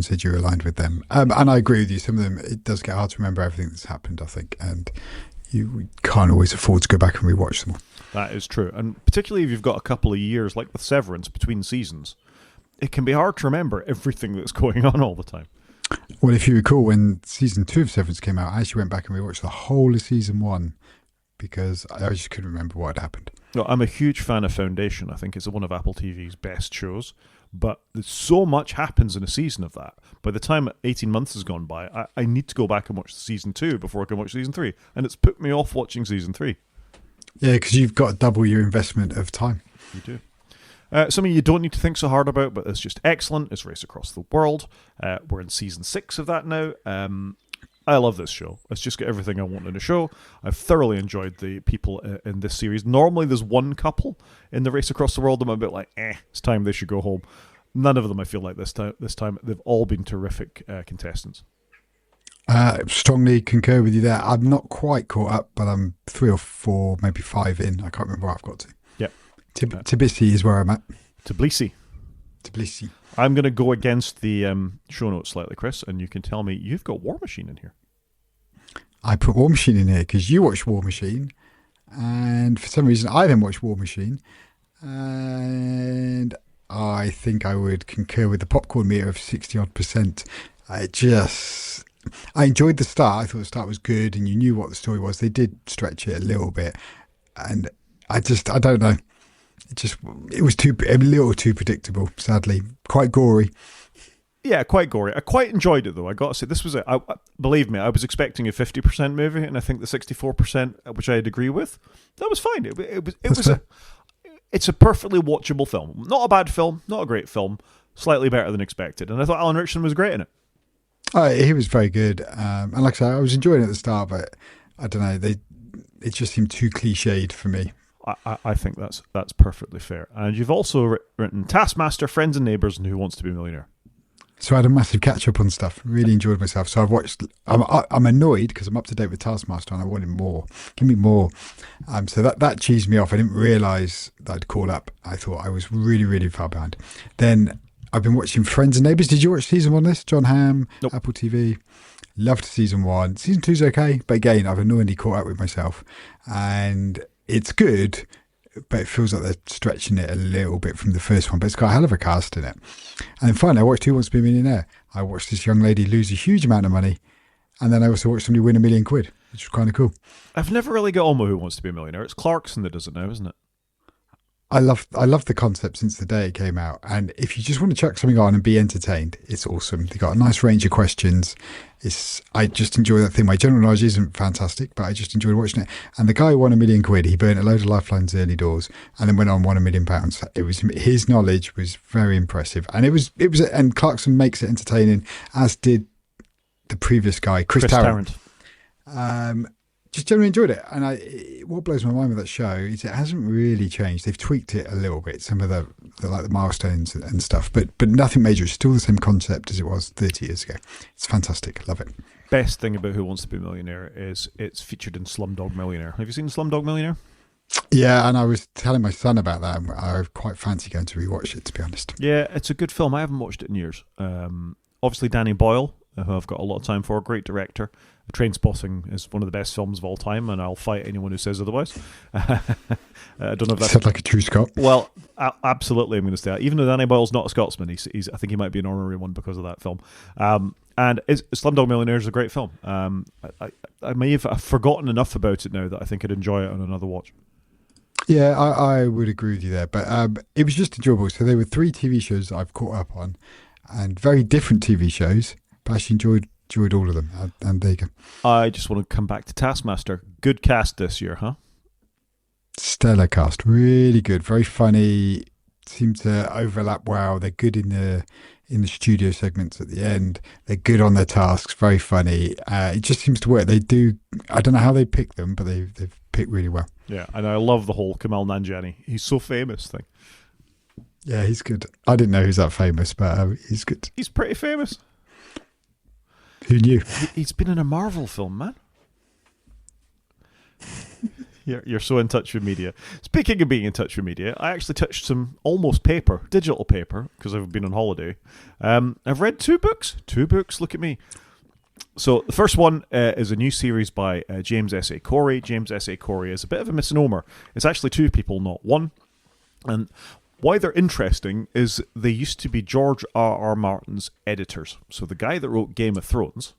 said you're aligned with them, and I agree with you. Some of them, it does get hard to remember everything that's happened, I think, and you can't always afford to go back and rewatch them all. That is true, and particularly if you've got a couple of years, like with Severance, between seasons, it can be hard to remember everything that's going on all the time. Well, if you recall, when season 2 of Severance came out, I actually went back and rewatched the whole of season 1 because I just couldn't remember what had happened. No, I'm a huge fan of Foundation. I think it's one of Apple TV's best shows, but so much happens in a season of that. By the time 18 months has gone by, I need to go back and watch season 2 before I can watch season 3, and it's put me off watching season 3. Yeah, because you've got to double your investment of time. You do. Something you don't need to think so hard about, but it's just excellent, is Race Across the World. We're in season 6 of that now. I love this show. It's just got everything I want in a show. I've thoroughly enjoyed the people in this series. Normally there's one couple in the Race Across the World I'm a bit like, it's time they should go home. None of them I feel like this time. They've all been terrific contestants. Strongly concur with you there. I'm not quite caught up, but I'm 3 or 4, maybe 5 in. I can't remember where I've got to. Yeah. Tbilisi is where I'm at. Tbilisi. I'm going to go against the show notes slightly, Chris, and you can tell me you've got War Machine in here. I put War Machine in here because you watched War Machine, and for some reason I then watched War Machine, and I think I would concur with the popcorn meter of 60-odd%. I enjoyed the start. I thought the start was good, and you knew what the story was. They did stretch it a little bit, and I don't know. It was a little too predictable, sadly. Quite gory. Yeah, quite gory. I quite enjoyed it, though. I got to say, this was believe me, I was expecting a 50% movie, and I think the 64%, which I'd agree with, that was fine. It's a perfectly watchable film. Not a bad film, not a great film, slightly better than expected. And I thought Alan Ritchson was great in it. He was very good. And like I said, I was enjoying it at the start, but I don't know, it just seemed too cliched for me. I think that's perfectly fair. And you've also written Taskmaster, Friends and Neighbours, and Who Wants to Be a Millionaire. So I had a massive catch up on stuff. Really enjoyed myself. So I've watched. I'm annoyed because I'm up to date with Taskmaster and I wanted more. Give me more. So that cheesed me off. I didn't realise that I'd caught up. I thought I was really, really far behind. Then I've been watching Friends and Neighbours. Did you watch season 1 of this? John Hamm, Nope. Apple TV. Loved season 1. Season 2's okay, but again, I've annoyingly caught up with myself, and it's good. But it feels like they're stretching it a little bit from the first one. But it's got a hell of a cast in it. And then finally, I watched Who Wants to Be a Millionaire. I watched this young lady lose a huge amount of money. And then I also watched somebody win $1 million, which was kind of cool. I've never really got on with Who Wants to Be a Millionaire. It's Clarkson that does it now, isn't it? I love the concept since the day it came out. And if you just want to chuck something on and be entertained, it's awesome. They got a nice range of questions. I just enjoy that thing. My general knowledge isn't fantastic, but I just enjoyed watching it. And the guy who won $1 million, he burnt a load of lifelines early doors and then went on won £1 million. It was, his knowledge was very impressive. And and Clarkson makes it entertaining, as did the previous guy, Chris Tarrant. just generally enjoyed it. And what blows my mind with that show is it hasn't really changed. They've tweaked it a little bit, some of the like the milestones and stuff, but nothing major. It's still the same concept as it was 30 years ago. It's fantastic. Love it. Best thing about Who Wants to Be a Millionaire is it's featured in Slumdog Millionaire. Have you seen Slumdog Millionaire? Yeah, and I was telling my son about that. And I quite fancy going to rewatch it, to be honest. Yeah, it's a good film. I haven't watched it in years. Obviously, Danny Boyle, who I've got a lot of time for, great director. Trainspotting is one of the best films of all time, and I'll fight anyone who says otherwise. I don't know if that's said like a true Scot. Well, absolutely, I'm going to say that. Even though Danny Boyle's not a Scotsman, he's I think he might be an honorary one because of that film. And Slumdog Millionaire is a great film. I may have forgotten enough about it now that I think I'd enjoy it on another watch. Yeah, I would agree with you there, but it was just enjoyable. So there were 3 TV shows that I've caught up on, and very different TV shows, but I actually enjoyed all of them. And there you go. I just want to come back to Taskmaster. Good cast this year, huh? Stellar cast, really good, very funny. Seem to overlap well. They're good in the studio segments at the end. They're good on their tasks, very funny. It just seems to work. They do. I don't know how they pick them, but they've picked really well. Yeah, and I love the whole Kamal Nanjiani. He's so famous thing. Yeah, he's good. I didn't know he was that famous, but he's good. He's pretty famous. Who knew? He's been in a Marvel film, man. You're so in touch with media. Speaking of being in touch with media, I actually touched some almost digital paper, because I've been on holiday. I've read 2 books. 2 books, look at me. So the first one is a new series by James S.A. Corey. James S.A. Corey is a bit of a misnomer. It's actually 2 people, not 1. And why they're interesting is they used to be George R.R. Martin's editors. So the guy that wrote Game of Thrones,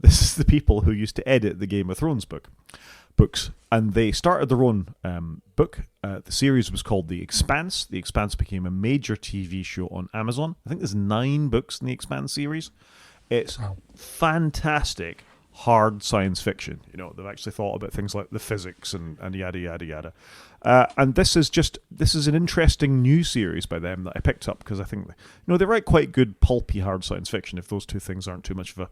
this is the people who used to edit the Game of Thrones books. And they started their own book. The series was called The Expanse. The Expanse became a major TV show on Amazon. I think there's 9 books in the Expanse series. It's fantastic, hard science fiction. You know, they've actually thought about things like the physics and yada, yada, yada. And this is an interesting new series by them that I picked up because I think, they write quite good pulpy hard science fiction, if those 2 things aren't too much of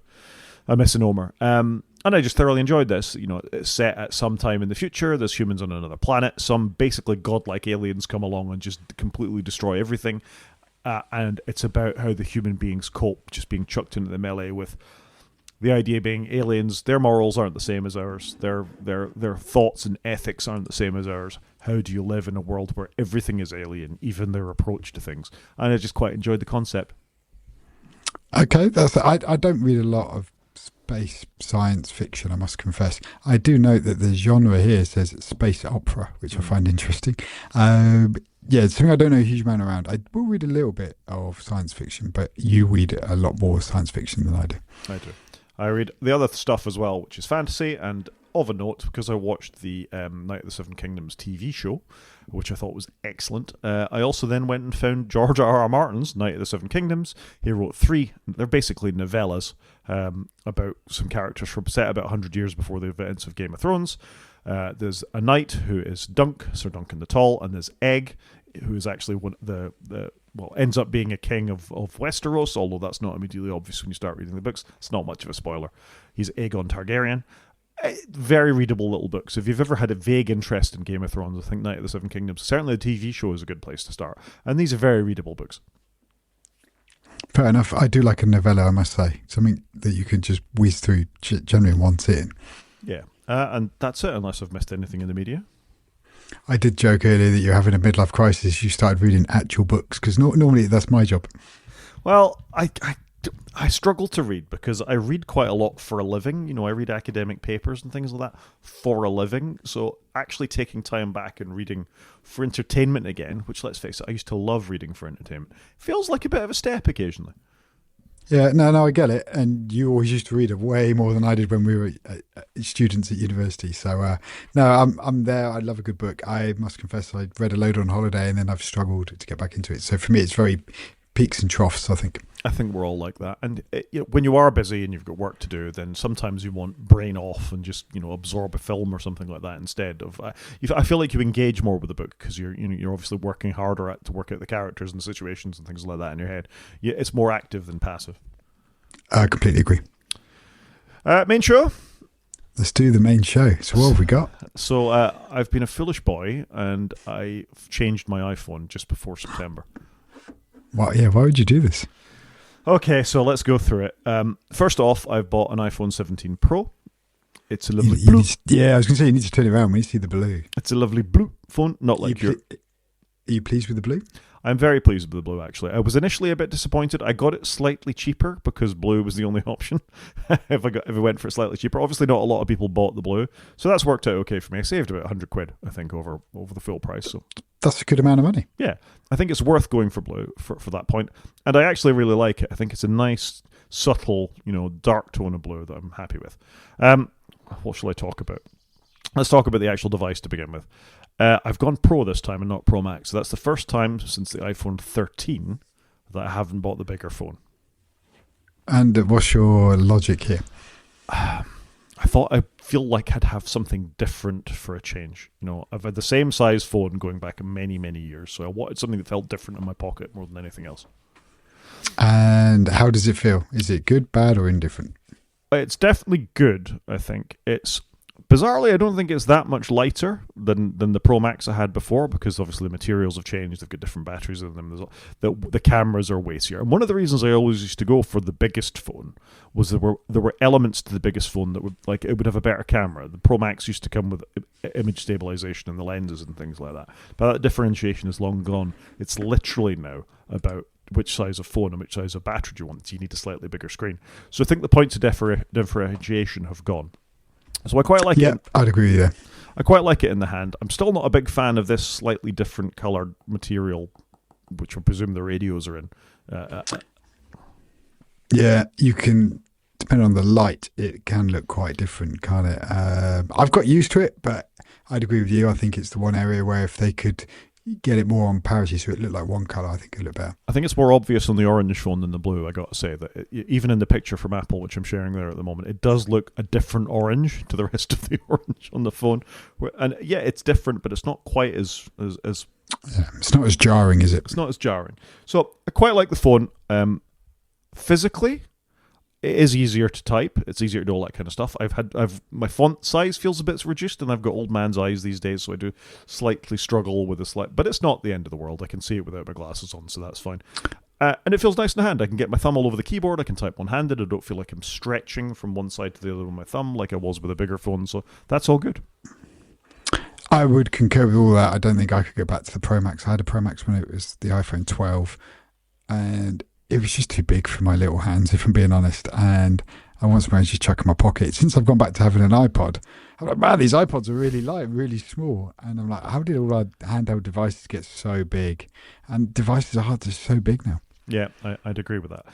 a misnomer. And I just thoroughly enjoyed this. It's set at some time in the future. There's humans on another planet. Some basically godlike aliens come along and just completely destroy everything. And it's about how the human beings cope just being chucked into the melee with the idea being aliens. Their morals aren't the same as ours. Their thoughts and ethics aren't the same as ours. How do you live in a world where everything is alien, even their approach to things? And I just quite enjoyed the concept. Okay, I don't read a lot of space science fiction, I must confess. I do note that the genre here says space opera, which I find interesting. Yeah, it's something I don't know a huge amount around. I will read a little bit of science fiction, but you read a lot more science fiction than I do. I do. I read the other stuff as well, which is fantasy, and of a note, because I watched the Night of the Seven Kingdoms TV show, which I thought was excellent. I also then went and found George R.R. Martin's Night of the Seven Kingdoms. He wrote 3, they're basically novellas about some characters from set about 100 years before the events of Game of Thrones. There's a knight who is Dunk, Sir Duncan the Tall, and there's Egg, who is actually one ends up being a king of Westeros, although that's not immediately obvious when you start reading the books. It's not much of a spoiler. He's Aegon Targaryen. Very readable little books. If you've ever had a vague interest in Game of Thrones, I think Night of the Seven Kingdoms, certainly the TV show is a good place to start. And these are very readable books. Fair enough. I do like a novella, I must say. Something that you can just whiz through generally in one sitting. Yeah. And that's it, unless I've missed anything in the media. I did joke earlier that you're having a midlife crisis. You started reading actual books, because normally that's my job. Well, I struggle to read because I read quite a lot for a living. I read academic papers and things like that for a living. So actually taking time back and reading for entertainment again, which, let's face it, I used to love reading for entertainment, feels like a bit of a step occasionally. Yeah, no, I get it. And you always used to read it way more than I did when we were students at university. So, no, I'm there. I love a good book. I must confess I read a load on holiday and then I've struggled to get back into it. So for me, it's very peaks and troughs, I think. I think we're all like that. And when you are busy and you've got work to do, then sometimes you want brain off and just absorb a film or something like that instead of. I feel like you engage more with the book because you're obviously working harder to work out the characters and the situations and things like that in your head. It's more active than passive. I completely agree. Main show. Let's do the main show. So what have we got? So I've been a foolish boy, and I've changed my iPhone just before September. Well, yeah, why would you do this? Okay, so let's go through it. First off, I've bought an iPhone 17 Pro. It's a lovely blue. I was going to say, you need to turn it around when you see the blue. It's a lovely blue phone, not like your... Are you pleased with the blue? I'm very pleased with the blue, actually. I was initially a bit disappointed. I got it slightly cheaper because blue was the only option if I went for it slightly cheaper. Obviously, not a lot of people bought the blue, so that's worked out okay for me. I saved about 100 quid, I think, over the full price. So that's a good amount of money. Yeah, I think it's worth going for blue for that point. And I actually really like it. I think it's a nice, subtle, dark tone of blue that I'm happy with. What shall I talk about? Let's talk about the actual device to begin with. I've gone Pro this time and not Pro Max. So that's the first time since the iPhone 13 that I haven't bought the bigger phone. And what's your logic here? I feel like I'd have something different for a change. I've had the same size phone going back many, many years. So I wanted something that felt different in my pocket more than anything else. And how does it feel? Is it good, bad, or indifferent? It's definitely good, I think. Bizarrely, I don't think it's that much lighter than the Pro Max I had before, because obviously the materials have changed. They've got different batteries in them. The cameras are weightier. And one of the reasons I always used to go for the biggest phone was there were elements to the biggest phone that it would have a better camera. The Pro Max used to come with image stabilization and the lenses and things like that. But that differentiation is long gone. It's literally now about which size of phone and which size of battery do you want. So you need a slightly bigger screen. So I think the points of differentiation have gone. So I quite like it. Yeah, I'd agree with you. I quite like it in the hand. I'm still not a big fan of this slightly different coloured material, which I presume the radios are in. Yeah, you can, depending on the light, it can look quite different, can't it? I've got used to it, but I'd agree with you. I think it's the one area where if they could get it more on parity so it looked like one colour, I think it would look better. I think it's more obvious on the orange phone than the blue, I got to say. That even in the picture from Apple, which I'm sharing there at the moment, it does look a different orange to the rest of the orange on the phone. And yeah, it's different, but it's not quite as yeah, it's not as jarring, is it? It's not as jarring. So I quite like the phone. Physically, it is easier to type. It's easier to do all that kind of stuff. My font size feels a bit reduced, and I've got old man's eyes these days, so I do slightly struggle with but it's not the end of the world. I can see it without my glasses on, so that's fine. And it feels nice in the hand. I can get my thumb all over the keyboard. I can type one-handed. I don't feel like I'm stretching from one side to the other with my thumb like I was with a bigger phone, so that's all good. I would concur with all that. I don't think I could go back to the Pro Max. I had a Pro Max when it was the iPhone 12, and it was just too big for my little hands, if I'm being honest. And I once managed to chuck in my pocket. Since I've gone back to having an iPod, I'm like, man, these iPods are really light, really small. And I'm like, how did all our handheld devices get so big? And devices are just so big now. Yeah, I'd agree with that.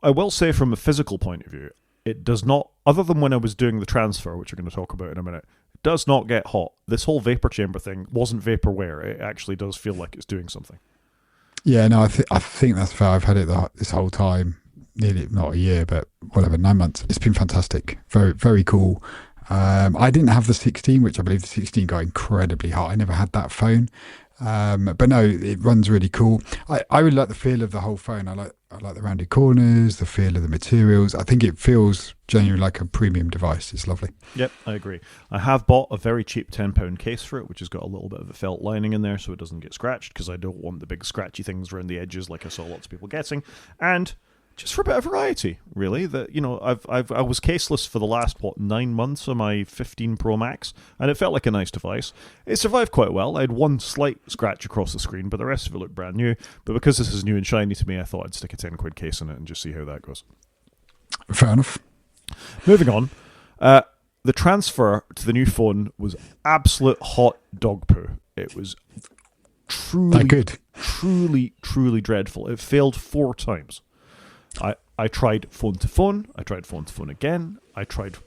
I will say from a physical point of view, it does not, other than when I was doing the transfer, which we're going to talk about in a minute, it does not get hot. This whole vapor chamber thing wasn't vaporware. It actually does feel like it's doing something. Yeah, no, I think that's fair. I've had it this whole time, nearly not a year, but whatever, 9 months. It's been fantastic. Very, very cool. I didn't have the 16, which I believe the 16 got incredibly hot. I never had that phone. But no, it runs really cool. I really like the feel of the whole phone. I like the rounded corners, the feel of the materials. I think it feels genuinely like a premium device. It's lovely. Yep, I agree. I have bought a very cheap £10 case for it, which has got a little bit of a felt lining in there so it doesn't get scratched, because I don't want the big scratchy things around the edges like I saw lots of people getting. And just for a bit of variety, really. That I was caseless for the last 9 months of my 15 Pro Max, and it felt like a nice device. It survived quite well. I had one slight scratch across the screen, but the rest of it looked brand new. But because this is new and shiny to me, I thought I'd stick a £10 case in it and just see how that goes. Fair enough. Moving on, the transfer to the new phone was absolute hot dog poo. It was truly, that good. truly dreadful. It failed 4 times. I tried phone to phone. I tried phone to phone again. I tried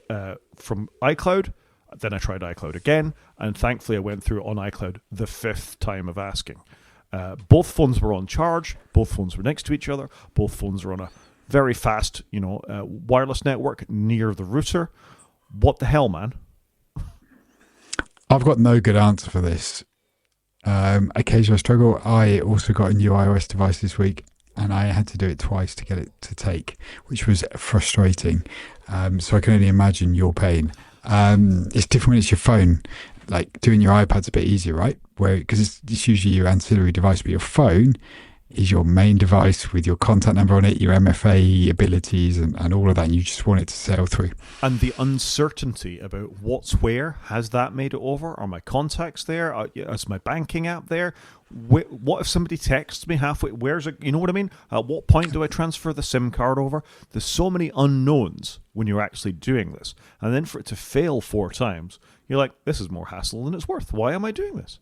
from iCloud. Then I tried iCloud again. And thankfully, I went through on iCloud the 5th time of asking. Both phones were on charge. Both phones were next to each other. Both phones were on a very fast, wireless network near the router. What the hell, man? I've got no good answer for this. Occasionally I struggle. I also got a new iOS device this week, and I had to do it twice to get it to take, which was frustrating. So I can only imagine your pain. It's different when it's your phone. Like doing your iPad's a bit easier, right? Where because it's usually your ancillary device, but your phone is your main device with your contact number on it, your MFA abilities, and all of that. And you just want it to sail through. And the uncertainty about what's where, has that made it over? Are my contacts there? Is my banking app there? What if somebody texts me halfway? Where's it? You know what I mean? At what point do I transfer the SIM card over? There's so many unknowns when you're actually doing this. And then for it to fail 4 times, you're like, this is more hassle than it's worth. Why am I doing this?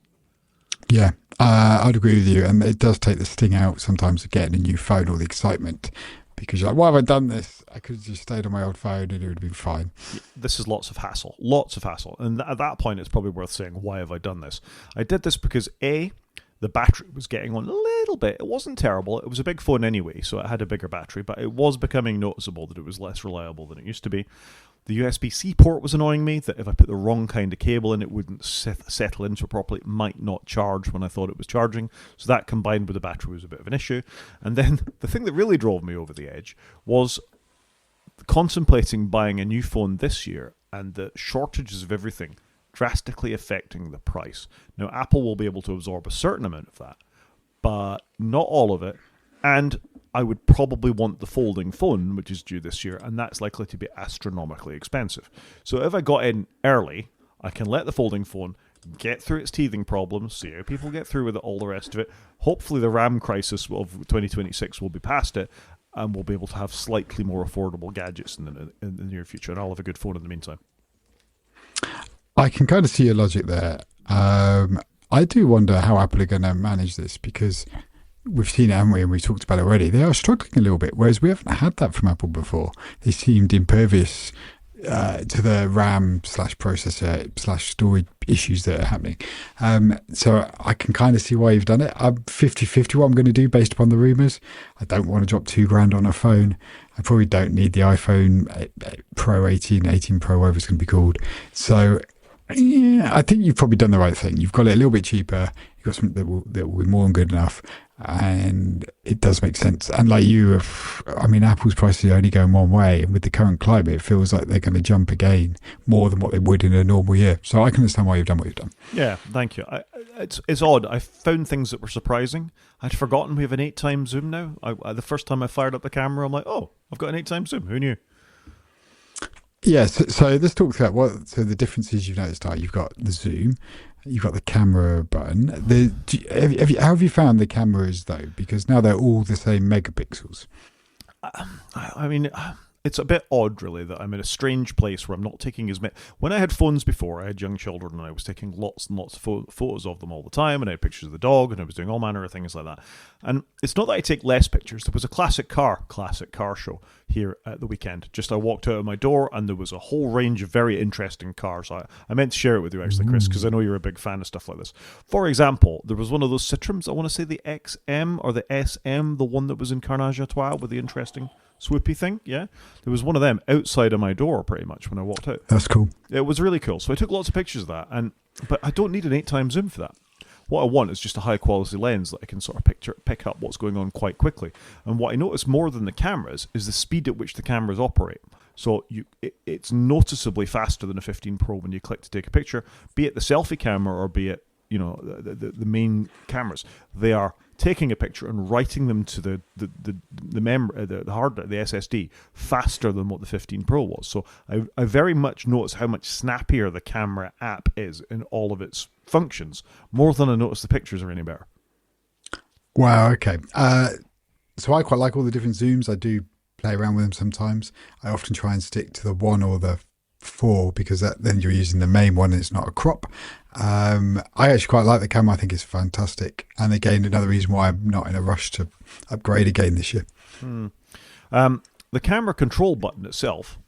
Yeah, I'd agree with you. And it does take the sting out sometimes of getting a new phone or the excitement because you're like, why have I done this? I could have just stayed on my old phone and it would have been fine. This is lots of hassle. And at that point, it's probably worth saying, why have I done this? I did this because A, the battery was getting on a little bit. It wasn't terrible. It was a big phone anyway, so it had a bigger battery, but it was becoming noticeable that it was less reliable than it used to be. The USB-C port was annoying me, that if I put the wrong kind of cable in, it wouldn't settle into it properly. It might not charge when I thought it was charging. So that combined with the battery was a bit of an issue. And then the thing that really drove me over the edge was contemplating buying a new phone this year and the shortages of everything drastically affecting the price. Now, Apple will be able to absorb a certain amount of that, but not all of it. And I would probably want the folding phone, which is due this year, and that's likely to be astronomically expensive. So if I got in early, I can let the folding phone get through its teething problems, see how people get through with it, all the rest of it. Hopefully the RAM crisis of 2026 will be past it, and we'll be able to have slightly more affordable gadgets in the near future, and I'll have a good phone in the meantime. I can kind of see your logic there. I do wonder how Apple are going to manage this because we've seen it, haven't we? And we talked about it already. They are struggling a little bit, whereas we haven't had that from Apple before. They seemed impervious to the RAM / processor / storage issues that are happening. So I can kind of see why you've done it. I'm 50-50 what I'm going to do based upon the rumours. I don't want to drop $2,000 on a phone. I probably don't need the iPhone Pro 18 Pro, whatever it's going to be called. So yeah, I think you've probably done the right thing. You've got it a little bit cheaper. You've got something that will be more than good enough. And it does make sense. And like you, Apple's prices are only going one way. And with the current climate, it feels like they're going to jump again more than what they would in a normal year. So I can understand why you've done what you've done. Yeah, thank you. It's odd. I found things that were surprising. I'd forgotten we have an 8x zoom now. The first time I fired up the camera, I'm like, oh, I've got an 8x zoom. Who knew? Yes, so let's talk about the differences you've noticed are you've got the zoom, you've got the camera button. How have you found the cameras though? Because now they're all the same megapixels. It's a bit odd, really, that I'm in a strange place where I'm not taking as many. When I had phones before, I had young children and I was taking lots and lots of photos of them all the time, and I had pictures of the dog, and I was doing all manner of things like that. And it's not that I take less pictures. There was a classic car show here at the weekend. Just I walked out of my door and there was a whole range of very interesting cars. I meant to share it with you, actually, Chris, because I know you're a big fan of stuff like this. For example, there was one of those Citroens, I want to say the XM or the SM, the one that was in Carnage Etoile with the interesting swoopy thing, yeah? There was one of them outside of my door pretty much when I walked out. That's cool. It was really cool. So I took lots of pictures of that, but I don't need an 8x zoom for that. What I want is just a high quality lens that I can sort of pick up what's going on quite quickly. And what I notice more than the cameras is the speed at which the cameras operate. So it's noticeably faster than a 15 Pro when you click to take a picture, be it the selfie camera or be it the main cameras. They are taking a picture and writing them to the hard drive, the SSD, faster than what the 15 Pro was. So I very much notice how much snappier the camera app is in all of its functions, more than I notice the pictures are any better. Wow, okay. So I quite like all the different zooms. I do play around with them sometimes. I often try and stick to the 1 or the 4 because then you're using the main one and it's not a crop. I actually quite like the camera. I think it's fantastic. And again, another reason why I'm not in a rush to upgrade again this year. The camera control button itself,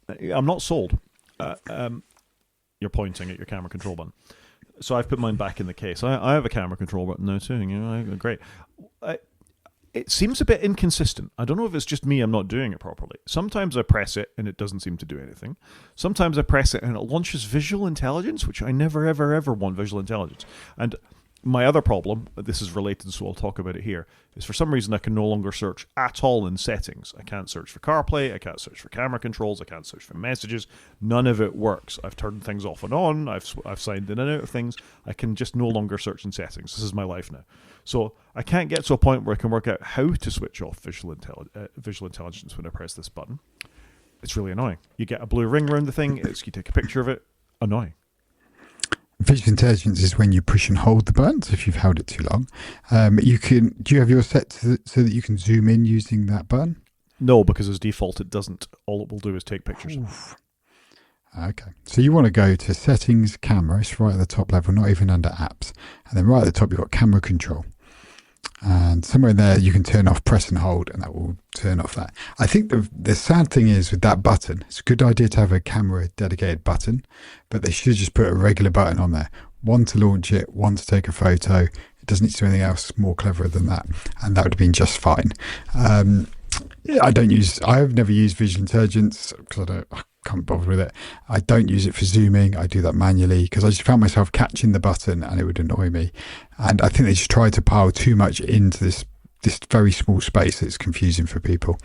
I'm not sold. You're pointing at your camera control button. So I've put mine back in the case. I have a camera control button now too. Great. It seems a bit inconsistent. I don't know if it's just me, I'm not doing it properly. Sometimes I press it and it doesn't seem to do anything. Sometimes I press it and it launches visual intelligence, which I never, ever, ever want visual intelligence. And My other problem, this is related, so I'll talk about it here, is for some reason I can no longer search at all in settings. I can't search for CarPlay, I can't search for camera controls, I can't search for messages. None of it works. I've turned things off and on, I've signed in and out of things. I can just no longer search in settings. This is my life now. So I can't get to a point where I can work out how to switch off visual intelligence when I press this button. It's really annoying. You get a blue ring around the thing, you take a picture of it. Annoying. Visual intelligence is when you push and hold the button. So if you've held it too long, do you have yours set so that you can zoom in using that button? No, because as default it doesn't. All it will do is take pictures. Oof. Okay, so you want to go to settings, camera. It's right at the top level, not even under apps. And then right at the top you've got camera control. And somewhere in there you can turn off press and hold, and that will turn off that. I think the sad thing is with that button, it's a good idea to have a camera dedicated button, but they should just put a regular button on there. One to launch it, one to take a photo. It doesn't need to do anything else more clever than that, and that would have been just fine. I've never used visual intelligence because I can't bother with it. I don't use it for zooming. I do that manually because I just found myself catching the button and it would annoy me. And I think they just try to pile too much into this very small space that's confusing for people.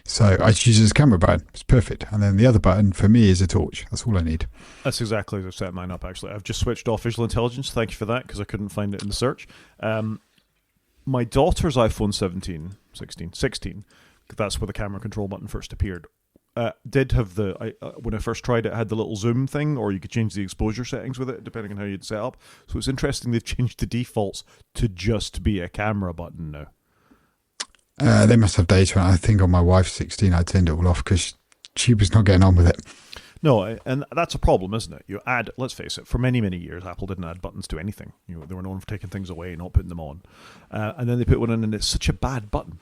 So I just use it as a camera button. It's perfect. And then the other button for me is a torch. That's all I need. That's exactly as I've set mine up, actually. I've just switched off visual intelligence. Thank you for that, because I couldn't find it in the search. My daughter's iPhone 16, that's where the camera control button first appeared, did have when I first tried it, had the little zoom thing, or you could change the exposure settings with it depending on how you'd set up. So it's interesting they've changed the defaults to just be a camera button now. They must have data. I think on my wife's 16 I turned it all off because she was not getting on with it. No, and that's a problem, isn't it? You add, let's face it, for many, many years, Apple didn't add buttons to anything. They were known for taking things away and not putting them on. And then they put one in, and it's such a bad button.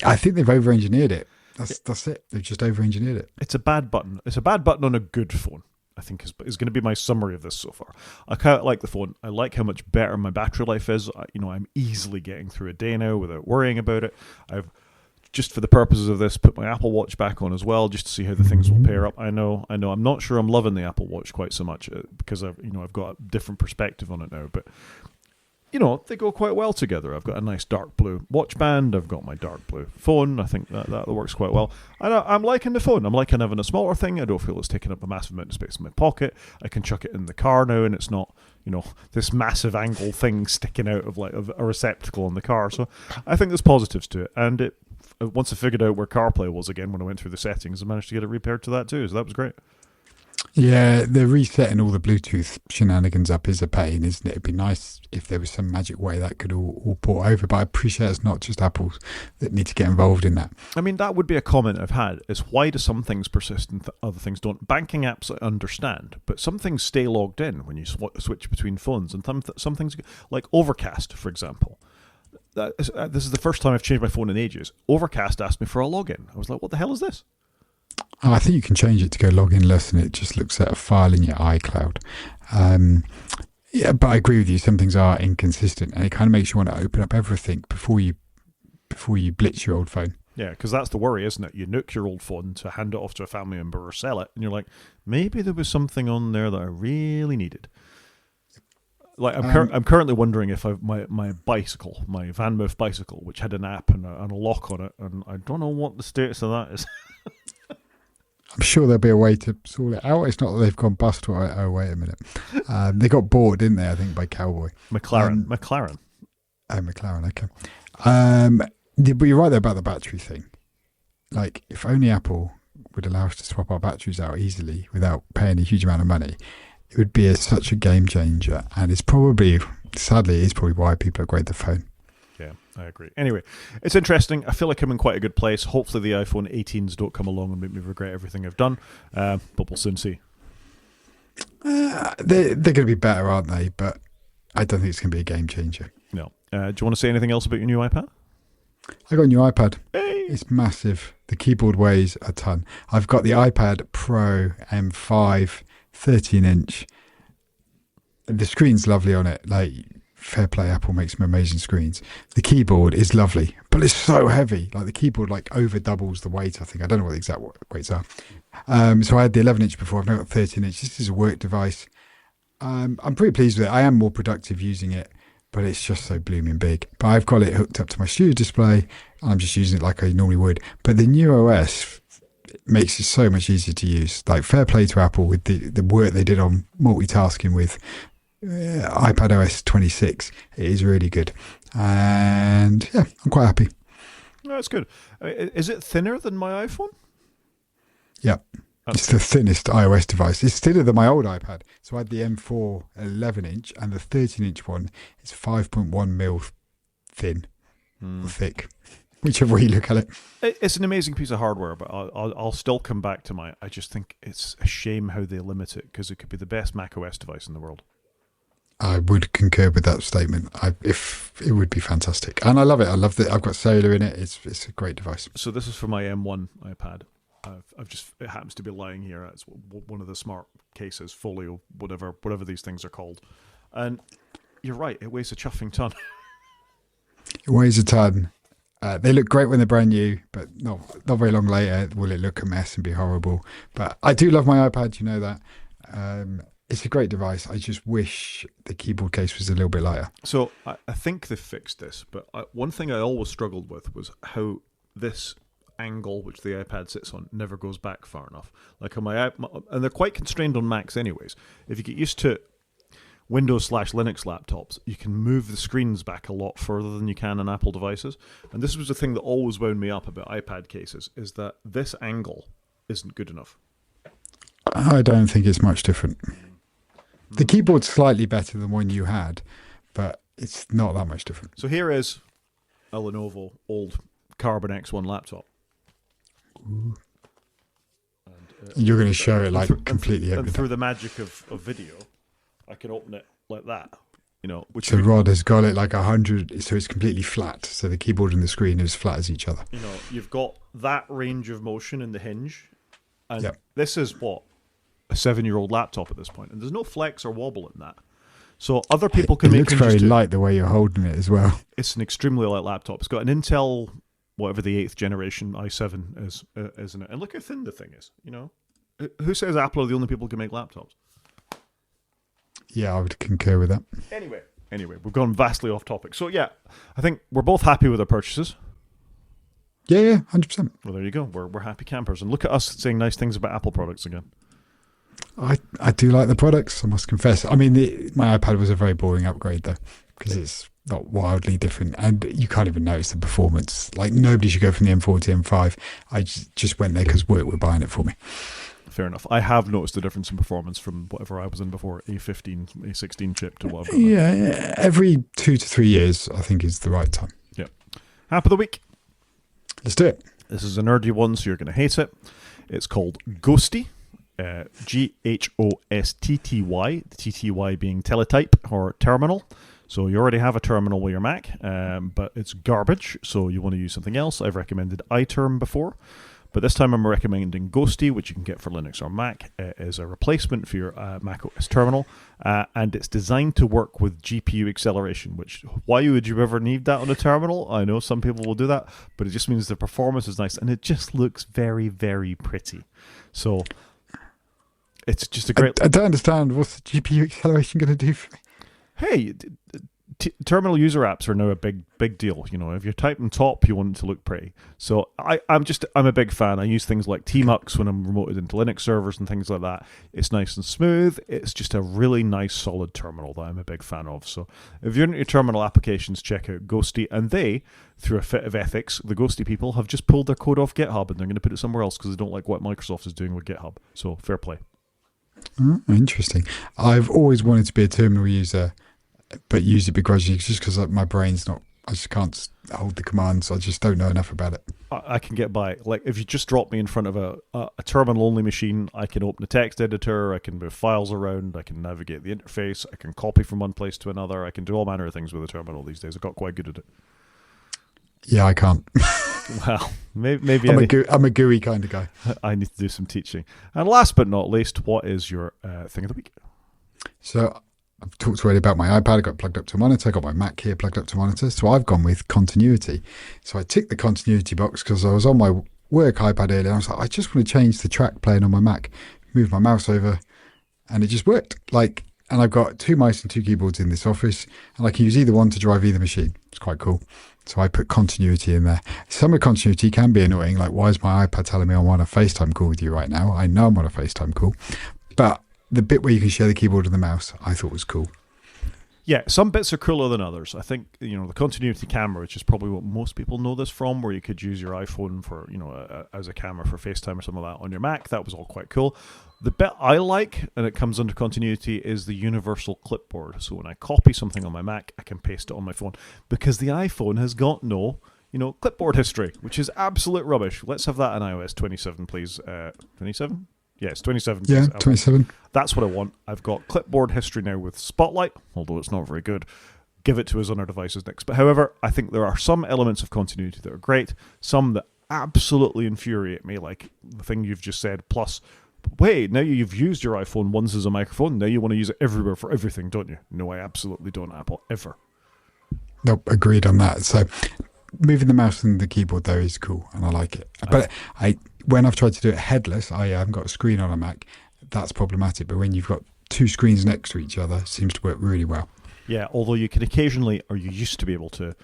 I think they've over-engineered it. That's it. They've just over-engineered it. It's a bad button. It's a bad button on a good phone, I think is going to be my summary of this so far. I quite like the phone. I like how much better my battery life is. I'm easily getting through a day now without worrying about it. I've, just for the purposes of this, put my Apple Watch back on as well, just to see how the things will pair up. I know. I'm not sure I'm loving the Apple Watch quite so much because I've got a different perspective on it now, but they go quite well together. I've got a nice dark blue watch band. I've got my dark blue phone. I think that works quite well. I'm liking the phone. I'm liking having a smaller thing. I don't feel it's taking up a massive amount of space in my pocket. I can chuck it in the car now, and it's not, this massive angle thing sticking out of a receptacle in the car. So I think there's positives to it. And once I figured out where CarPlay was again when I went through the settings, I managed to get it repaired to that too. So that was great. Yeah, the resetting all the Bluetooth shenanigans up is a pain, isn't it? It'd be nice if there was some magic way that could all port over, but I appreciate it's not just Apple that need to get involved in that. I mean, that would be a comment I've had, is why do some things persist and other things don't? Banking apps I understand, but some things stay logged in when you switch between phones, and some things, like Overcast, for example. This is the first time I've changed my phone in ages. Overcast asked me for a login. I was like, what the hell is this? Oh, I think you can change it to go login-less, and it just looks at a file in your iCloud. Yeah, but I agree with you. Some things are inconsistent, and it kind of makes you want to open up everything before you blitz your old phone. Yeah, because that's the worry, isn't it? You nuke your old phone to hand it off to a family member or sell it, and you're like, maybe there was something on there that I really needed. Like I'm currently wondering if my bicycle, my VanMoof bicycle, which had an app and a lock on it, and I don't know what the status of that is. I'm sure there'll be a way to sort it out. It's not that they've gone bust or, oh, wait a minute. They got bought, didn't they, I think, by Cowboy. McLaren. Oh, McLaren, okay. But you're right there about the battery thing. Like, if only Apple would allow us to swap our batteries out easily without paying a huge amount of money, it would be such a game changer. And it's probably, sadly, it's probably why people upgrade the phone. Yeah, I agree. Anyway, it's interesting. I feel like I'm in quite a good place. Hopefully the iPhone 18s don't come along and make me regret everything I've done, but we'll soon see. They're going to be better, aren't they? But I don't think it's going to be a game changer. No. Do you want to say anything else about your new iPad? I got a new iPad. Hey! It's massive. The keyboard weighs a ton. I've got the iPad Pro M5, 13-inch. The screen's lovely on it. Like, fair play, Apple makes some amazing screens. The keyboard is lovely, but it's so heavy. Like, the keyboard over doubles the weight, I think. I don't know what the exact weights are. So I had the 11-inch before. I've now got 13-inch. This is a work device. I'm pretty pleased with it. I am more productive using it, but it's just so blooming big. But I've got it hooked up to my studio display, and I'm just using it like I normally would. But the new OS makes it so much easier to use. Like, fair play to Apple with the work they did on multitasking with iPad OS 26. It is really good. And yeah, I'm quite happy. No, that's good. Is it thinner than my iPhone? Yeah. It's the thinnest iOS device. It's thinner than my old iPad. So I had the M4 11-inch, and the 13-inch one is 5.1 mil thin or thick, whichever way you look at it. It's an amazing piece of hardware, but I'll still come back to I just think it's a shame how they limit it, because it could be the best macOS device in the world. I would concur with that statement. If it would be fantastic, and I love it. I love that I've got Solar in it. It's a great device. So this is for my M1 iPad. It happens to be lying here. It's one of the smart cases, Folio, whatever these things are called. And you're right, it weighs a chuffing ton. It weighs a ton. They look great when they're brand new, but not very long later will it look a mess and be horrible. But I do love my iPad, you know that. It's a great device. I just wish the keyboard case was a little bit lighter. So I think they've fixed this, but one thing I always struggled with was how this angle which the iPad sits on never goes back far enough. Like on my and they're quite constrained on Macs anyways. If you get used to Windows/Linux laptops, you can move the screens back a lot further than you can on Apple devices. And this was the thing that always wound me up about iPad cases, is that this angle isn't good enough. I don't think it's much different. The keyboard's slightly better than one you had, but it's not that much different. So here is a Lenovo old Carbon X1 laptop. And, you're going to show it like completely everything. And through the magic of video, I can open it like that. You know, so Rod has got it like 100, so it's completely flat. So the keyboard and the screen are as flat as each other. You know, you've got that range of motion in the hinge, and this is what a 7-year-old laptop at this point, and there's no flex or wobble in that. So other people can make it. It looks very light the way you're holding it as well. It's an extremely light laptop. It's got an Intel, whatever the 8th generation i7 is in it, and look how thin the thing is. You know, who says Apple are the only people who can make laptops? Yeah, I would concur with that. Anyway, we've gone vastly off topic. So yeah, I think we're both happy with our purchases. Yeah, 100%. Well, there you go. We're happy campers, and look at us saying nice things about Apple products again. I do like the products, I must confess. I mean, my iPad was a very boring upgrade though, because it's not wildly different, and you can't even notice the performance. Like, nobody should go from the M4 to M5. I just went there because work were buying it for me. Fair enough. I have noticed the difference in performance from whatever I was in before, A15, A16 chip to whatever. Yeah, every 2 to 3 years, I think, is the right time. Yeah. App of the week. Let's do it. This is a nerdy one, so you're going to hate it. It's called Ghosty. Ghostty, the TTY being teletype or terminal. So you already have a terminal with your Mac, but it's garbage, so you want to use something else. I've recommended iTerm before, but this time I'm recommending Ghosty, which you can get for Linux or Mac. It is a replacement for your Mac OS terminal, and it's designed to work with GPU acceleration, which, why would you ever need that on a terminal? I know some people will do that, but it just means the performance is nice, and it just looks very, very pretty. So it's just a great... I don't understand. What's the GPU acceleration going to do for me? Hey, terminal user apps are now a big deal. You know, if you're typing top, you want it to look pretty. So I'm a big fan. I use things like Tmux when I'm remoted into Linux servers and things like that. It's nice and smooth. It's just a really nice, solid terminal that I'm a big fan of. So if you're into your terminal applications, check out Ghosty. And they, through a fit of ethics, the Ghosty people have just pulled their code off GitHub, and they're going to put it somewhere else because they don't like what Microsoft is doing with GitHub. So fair play. Interesting. I've always wanted to be a terminal user, but use it begrudgingly just because my brain's not, I just can't hold the commands. I just don't know enough about it. I can get by. Like, if you just drop me in front of a terminal-only machine, I can open a text editor, I can move files around, I can navigate the interface, I can copy from one place to another, I can do all manner of things with a terminal these days. I've got quite good at it. Yeah, I can't. Well, maybe I'm a GUI kind of guy. I need to do some teaching. And last but not least, what is your thing of the week? So I've talked already about my iPad. I got plugged up to a monitor. I got my Mac here plugged up to a monitor. So I've gone with continuity. So I ticked the continuity box because I was on my work iPad earlier. I was like, I just want to change the track playing on my Mac. Move my mouse over, and it just worked. Like, and I've got 2 mice and 2 keyboards in this office, and I can use either one to drive either machine. It's quite cool. So I put continuity in there. Some of continuity can be annoying, like why is my iPad telling me I'm on a FaceTime call with you right now? I know I'm on a FaceTime call. But the bit where you can share the keyboard and the mouse, I thought was cool. Yeah, some bits are cooler than others. I think, the continuity camera, which is probably what most people know this from, where you could use your iPhone for, as a camera for FaceTime or something like that on your Mac. That was all quite cool. The bit I like, and it comes under continuity, is the universal clipboard. So when I copy something on my Mac, I can paste it on my phone. Because the iPhone has got no, clipboard history, which is absolute rubbish. Let's have that in iOS 27, please. 27? Yes, 27. Yeah, 27. That's what I want. I've got clipboard history now with Spotlight, although it's not very good. Give it to us on our devices next. But however, I think there are some elements of continuity that are great, some that absolutely infuriate me, like the thing you've just said, plus, wait, now you've used your iPhone once as a microphone, now you want to use it everywhere for everything, don't you? No, I absolutely don't, Apple, ever. Nope, agreed on that. So moving the mouse and the keyboard, though, is cool, and I like it. But when I've tried to do it headless, I haven't got a screen on a Mac, that's problematic. But when you've got 2 screens next to each other, it seems to work really well. Yeah, although you can occasionally, or you used to be able to,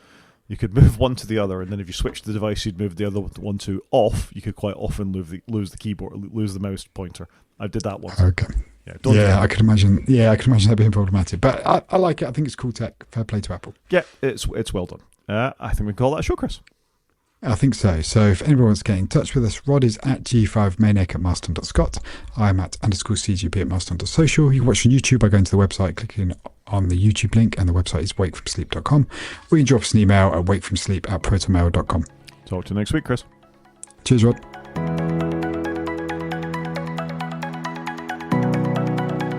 you could move one to the other, and then if you switched the device, you'd move the other one to off. You could quite often lose the keyboard, lose the mouse pointer. I did that once. Okay. Yeah, I could imagine. Yeah, I could imagine that being problematic. But I like it. I think it's cool tech. Fair play to Apple. Yeah, it's well done. I think we can call that a show, Chris. I think so. So if anyone wants to get in touch with us, Rod is at g5maniac@marston.scot. I'm at _CGP at marston.social. You can watch on YouTube by going to the website, clicking on the YouTube link, and the website is wakefromsleep.com. Or you can drop us an email at wakefromsleep@protonmail.com. Talk to you next week, Chris. Cheers, Rod.